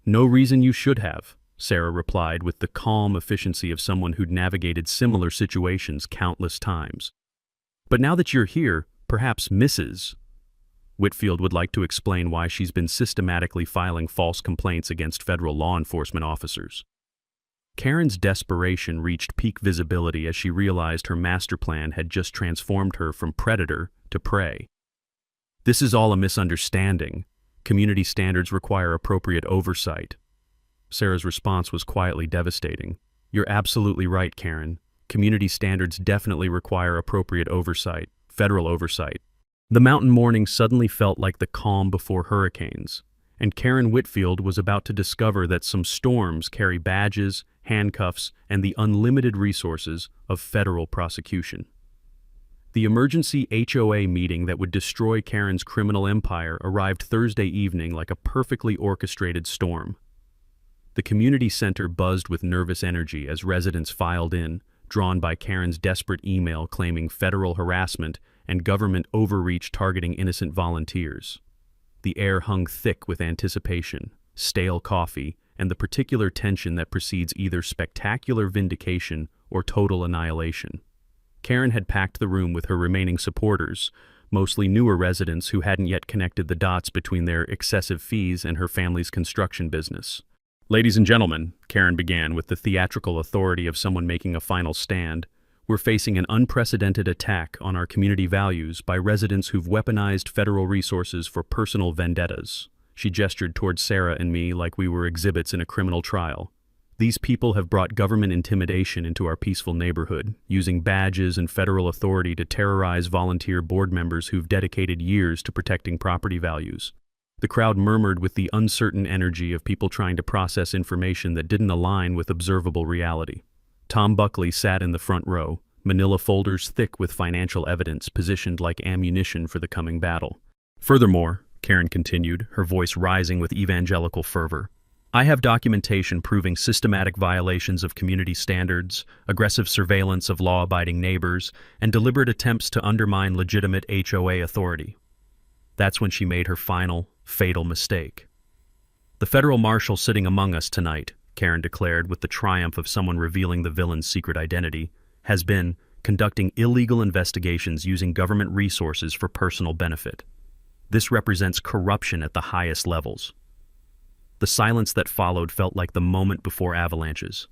"No reason you should have," Sarah replied with the calm efficiency of someone who'd navigated similar situations countless times. "But now that you're here, perhaps Mrs. Whitfield would like to explain why she's been systematically filing false complaints against federal law enforcement officers." Karen's desperation reached peak visibility as she realized her master plan had just transformed her from predator to prey. "This is all a misunderstanding. Community standards require appropriate oversight." Sarah's response was quietly devastating. "You're absolutely right, Karen. Community standards definitely require appropriate oversight, federal oversight." The mountain morning suddenly felt like the calm before hurricanes, and Karen Whitfield was about to discover that some storms carry badges, handcuffs, and the unlimited resources of federal prosecution. The emergency HOA meeting that would destroy Karen's criminal empire arrived Thursday evening like a perfectly orchestrated storm. The community center buzzed with nervous energy as residents filed in, drawn by Karen's desperate email claiming federal harassment and government overreach targeting innocent volunteers. The air hung thick with anticipation, stale coffee, and the particular tension that precedes either spectacular vindication or total annihilation. Karen had packed the room with her remaining supporters, mostly newer residents who hadn't yet connected the dots between their excessive fees and her family's construction business. "Ladies and gentlemen," Karen began with the theatrical authority of someone making a final stand, "we're facing an unprecedented attack on our community values by residents who've weaponized federal resources for personal vendettas." She gestured towards Sarah and me like we were exhibits in a criminal trial. "These people have brought government intimidation into our peaceful neighborhood, using badges and federal authority to terrorize volunteer board members who've dedicated years to protecting property values." The crowd murmured with the uncertain energy of people trying to process information that didn't align with observable reality. Tom Buckley sat in the front row, manila folders thick with financial evidence positioned like ammunition for the coming battle. "Furthermore," Karen continued, her voice rising with evangelical fervor, "I have documentation proving systematic violations of community standards, aggressive surveillance of law-abiding neighbors, and deliberate attempts to undermine legitimate HOA authority." That's when she made her final, fatal mistake. "The federal marshal sitting among us tonight," Karen declared with the triumph of someone revealing the villain's secret identity, "has been conducting illegal investigations using government resources for personal benefit. This represents corruption at the highest levels." The silence that followed felt like the moment before avalanches.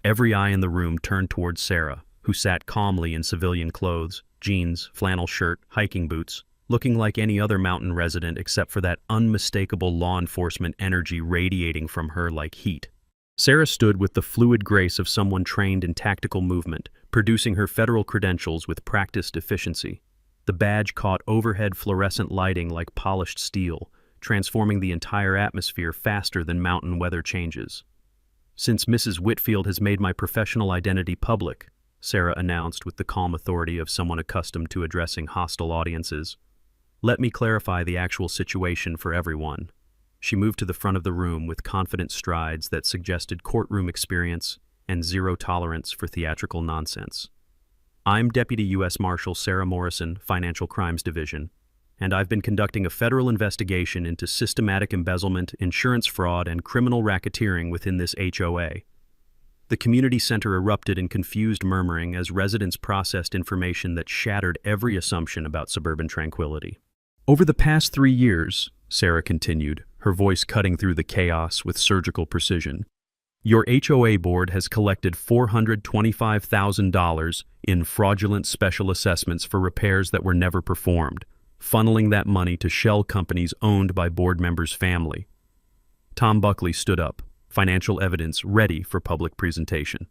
Every eye in the room turned towards Sarah, who sat calmly in civilian clothes, jeans, flannel shirt, hiking boots, looking like any other mountain resident except for that unmistakable law enforcement energy radiating from her like heat. Sarah stood with the fluid grace of someone trained in tactical movement, producing her federal credentials with practiced efficiency. The badge caught overhead fluorescent lighting like polished steel, transforming the entire atmosphere faster than mountain weather changes. "Since Mrs. Whitfield has made my professional identity public," Sarah announced with the calm authority of someone accustomed to addressing hostile audiences, "let me clarify the actual situation for everyone." She moved to the front of the room with confident strides that suggested courtroom experience and zero tolerance for theatrical nonsense. "I'm Deputy U.S. Marshal Sarah Morrison, Financial Crimes Division, and I've been conducting a federal investigation into systematic embezzlement, insurance fraud, and criminal racketeering within this HOA." The community center erupted in confused murmuring as residents processed information that shattered every assumption about suburban tranquility. "Over the past 3 years," Sarah continued, her voice cutting through the chaos with surgical precision. Your HOA board has collected $425,000 in fraudulent special assessments for repairs that were never performed, funneling that money to shell companies owned by board members' family. Tom Buckley stood up, financial evidence ready for public presentation.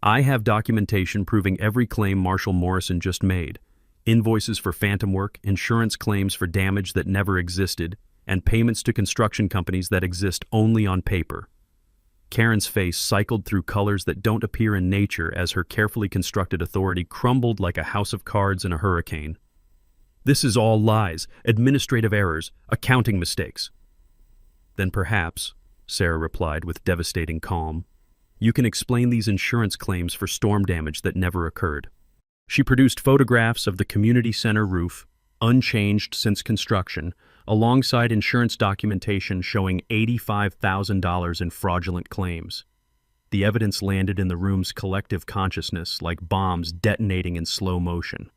I have documentation proving every claim Marshall Morrison just made. Invoices for phantom work, insurance claims for damage that never existed, and payments to construction companies that exist only on paper. Karen's face cycled through colors that don't appear in nature as her carefully constructed authority crumbled like a house of cards in a hurricane. This is all lies, administrative errors, accounting mistakes. Then perhaps, Sarah replied with devastating calm, you can explain these insurance claims for storm damage that never occurred. She produced photographs of the community center roof, unchanged since construction, alongside insurance documentation showing $85,000 in fraudulent claims. The evidence landed in the room's collective consciousness like bombs detonating in slow motion.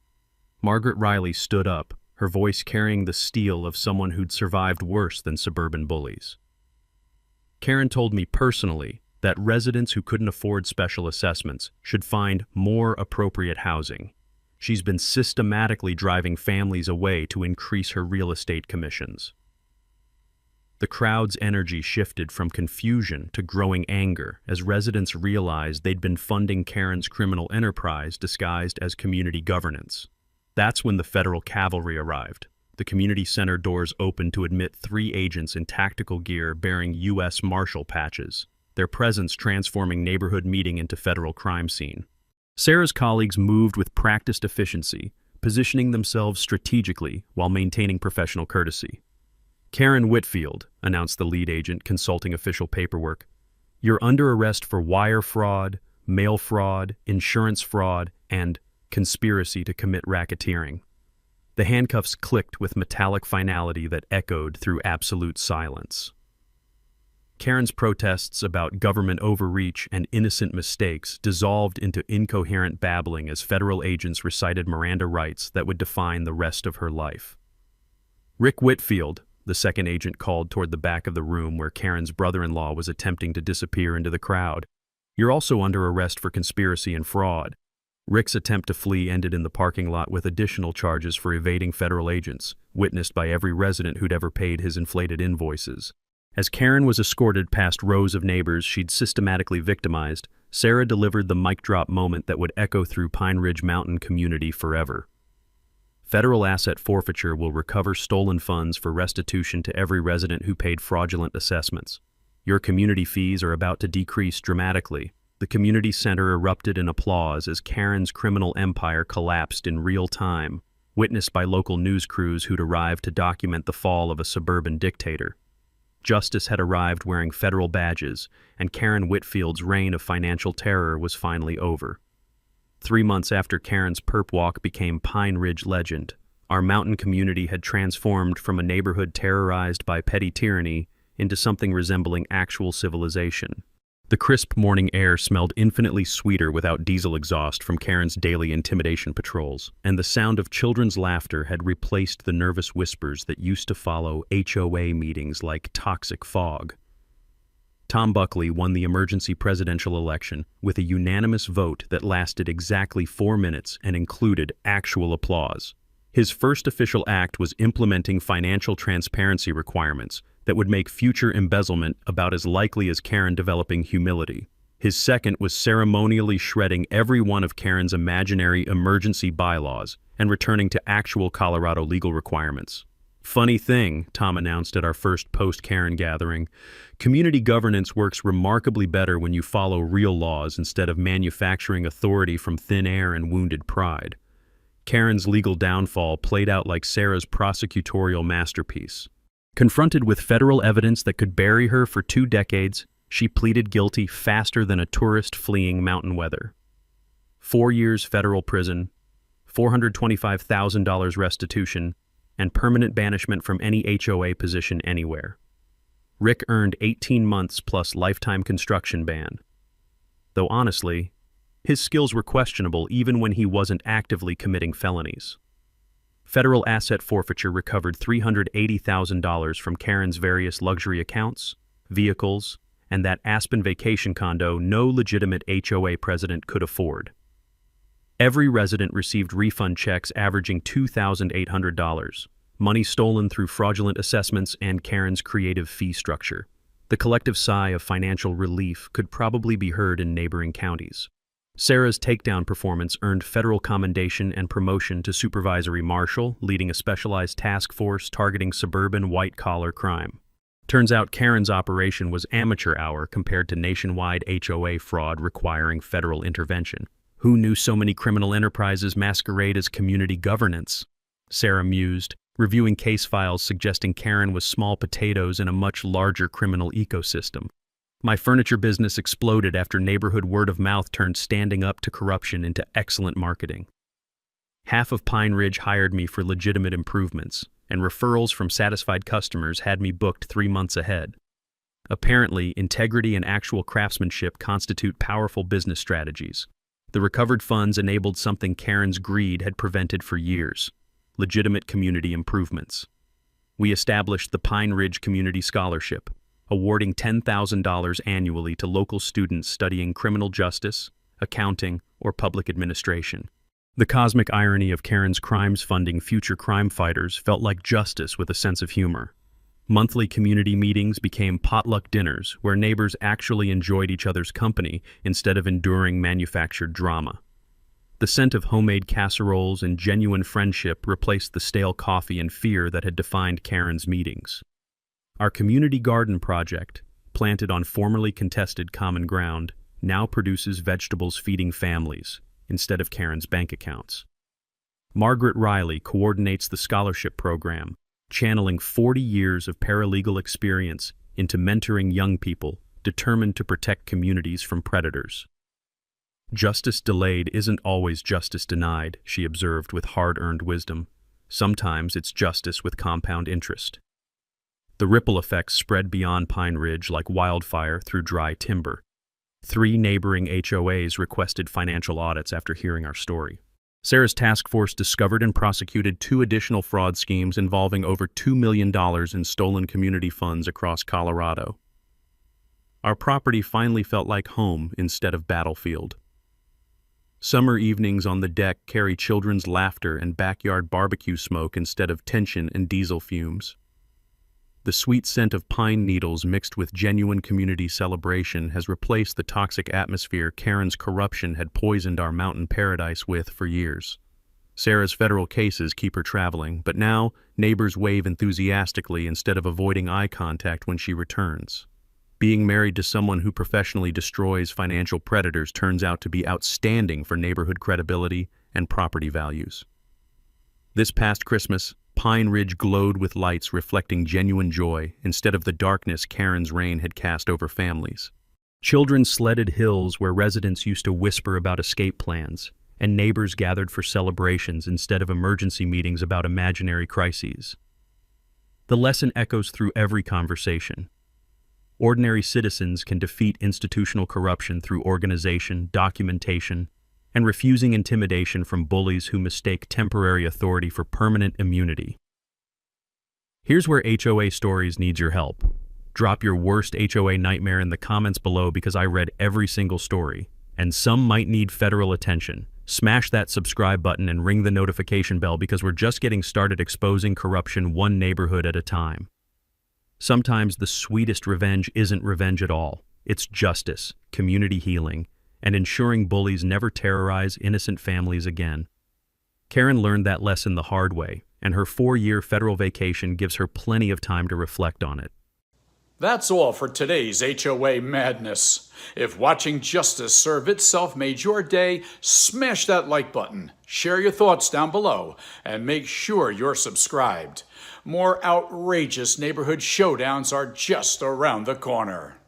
Margaret Riley stood up, her voice carrying the steel of someone who'd survived worse than suburban bullies. Karen told me personally that residents who couldn't afford special assessments should find more appropriate housing. She's been systematically driving families away to increase her real estate commissions. The crowd's energy shifted from confusion to growing anger as residents realized they'd been funding Karen's criminal enterprise disguised as community governance. That's when the federal cavalry arrived. The community center doors opened to admit 3 agents in tactical gear bearing U.S. Marshal patches, their presence transforming neighborhood meeting into federal crime scene. Sarah's colleagues moved with practiced efficiency, positioning themselves strategically while maintaining professional courtesy. Karen Whitfield, announced the lead agent consulting official paperwork, you're under arrest for wire fraud, mail fraud, insurance fraud, and conspiracy to commit racketeering. The handcuffs clicked with metallic finality that echoed through absolute silence. Karen's protests about government overreach and innocent mistakes dissolved into incoherent babbling as federal agents recited Miranda rights that would define the rest of her life. Rick Whitfield, the second agent called toward the back of the room where Karen's brother-in-law was attempting to disappear into the crowd. You're also under arrest for conspiracy and fraud. Rick's attempt to flee ended in the parking lot with additional charges for evading federal agents, witnessed by every resident who'd ever paid his inflated invoices. As Karen was escorted past rows of neighbors she'd systematically victimized, Sarah delivered the mic drop moment that would echo through Pine Ridge Mountain community forever. Federal asset forfeiture will recover stolen funds for restitution to every resident who paid fraudulent assessments. Your community fees are about to decrease dramatically. The community center erupted in applause as Karen's criminal empire collapsed in real time, witnessed by local news crews who'd arrived to document the fall of a suburban dictator. Justice had arrived wearing federal badges, and Karen Whitfield's reign of financial terror was finally over. 3 months after Karen's perp walk became Pine Ridge legend, our mountain community had transformed from a neighborhood terrorized by petty tyranny into something resembling actual civilization. The crisp morning air smelled infinitely sweeter without diesel exhaust from Karen's daily intimidation patrols, and the sound of children's laughter had replaced the nervous whispers that used to follow HOA meetings like toxic fog. Tom Buckley won the emergency presidential election with a unanimous vote that lasted exactly 4 minutes and included actual applause. His first official act was implementing financial transparency requirements that would make future embezzlement about as likely as Karen developing humility. His second was ceremonially shredding every one of Karen's imaginary emergency bylaws and returning to actual Colorado legal requirements. Funny thing, Tom announced at our first post-Karen gathering, community governance works remarkably better when you follow real laws instead of manufacturing authority from thin air and wounded pride. Karen's legal downfall played out like Sarah's prosecutorial masterpiece. Confronted with federal evidence that could bury her for 2 decades, she pleaded guilty faster than a tourist fleeing mountain weather. 4 years federal prison, $425,000 restitution, and permanent banishment from any HOA position anywhere. Rick earned 18 months plus lifetime construction ban. Though honestly, his skills were questionable even when he wasn't actively committing felonies. Federal asset forfeiture recovered $380,000 from Karen's various luxury accounts, vehicles, and that Aspen vacation condo no legitimate HOA president could afford. Every resident received refund checks averaging $2,800, money stolen through fraudulent assessments and Karen's creative fee structure. The collective sigh of financial relief could probably be heard in neighboring counties. Sarah's takedown performance earned federal commendation and promotion to supervisory marshal, leading a specialized task force targeting suburban white-collar crime. Turns out Karen's operation was amateur hour compared to nationwide HOA fraud requiring federal intervention. Who knew so many criminal enterprises masquerade as community governance? Sarah mused, reviewing case files suggesting Karen was small potatoes in a much larger criminal ecosystem. My furniture business exploded after neighborhood word of mouth turned standing up to corruption into excellent marketing. Half of Pine Ridge hired me for legitimate improvements, and referrals from satisfied customers had me booked 3 months ahead. Apparently, integrity and actual craftsmanship constitute powerful business strategies. The recovered funds enabled something Karen's greed had prevented for years: legitimate community improvements. We established the Pine Ridge Community Scholarship, awarding $10,000 annually to local students studying criminal justice, accounting, or public administration. The cosmic irony of Karen's crimes funding future crime fighters felt like justice with a sense of humor. Monthly community meetings became potluck dinners where neighbors actually enjoyed each other's company instead of enduring manufactured drama. The scent of homemade casseroles and genuine friendship replaced the stale coffee and fear that had defined Karen's meetings. Our community garden project, planted on formerly contested common ground, now produces vegetables feeding families instead of Karen's bank accounts. Margaret Riley coordinates the scholarship program, channeling 40 years of paralegal experience into mentoring young people determined to protect communities from predators. Justice delayed isn't always justice denied, she observed with hard-earned wisdom. Sometimes it's justice with compound interest. The ripple effects spread beyond Pine Ridge like wildfire through dry timber. 3 neighboring HOAs requested financial audits after hearing our story. Sarah's task force discovered and prosecuted 2 additional fraud schemes involving over $2 million in stolen community funds across Colorado. Our property finally felt like home instead of battlefield. Summer evenings on the deck carry children's laughter and backyard barbecue smoke instead of tension and diesel fumes. The sweet scent of pine needles mixed with genuine community celebration has replaced the toxic atmosphere Karen's corruption had poisoned our mountain paradise with for years. Sarah's federal cases keep her traveling, but now neighbors wave enthusiastically instead of avoiding eye contact when she returns. Being married to someone who professionally destroys financial predators turns out to be outstanding for neighborhood credibility and property values. This past Christmas, Pine Ridge glowed with lights reflecting genuine joy instead of the darkness Karen's reign had cast over families. Children sledded hills where residents used to whisper about escape plans, and neighbors gathered for celebrations instead of emergency meetings about imaginary crises. The lesson echoes through every conversation. Ordinary citizens can defeat institutional corruption through organization, documentation, and refusing intimidation from bullies who mistake temporary authority for permanent immunity. Here's where HOA Stories needs your help. Drop your worst HOA nightmare in the comments below because I read every single story, and some might need federal attention. Smash that subscribe button and ring the notification bell because we're just getting started exposing corruption one neighborhood at a time. Sometimes the sweetest revenge isn't revenge at all. It's justice, community healing, and ensuring bullies never terrorize innocent families again. Karen learned that lesson the hard way, and her 4-year federal vacation gives her plenty of time to reflect on it. That's all for today's HOA madness. If watching justice serve itself made your day, smash that like button, share your thoughts down below, and make sure you're subscribed. More outrageous neighborhood showdowns are just around the corner.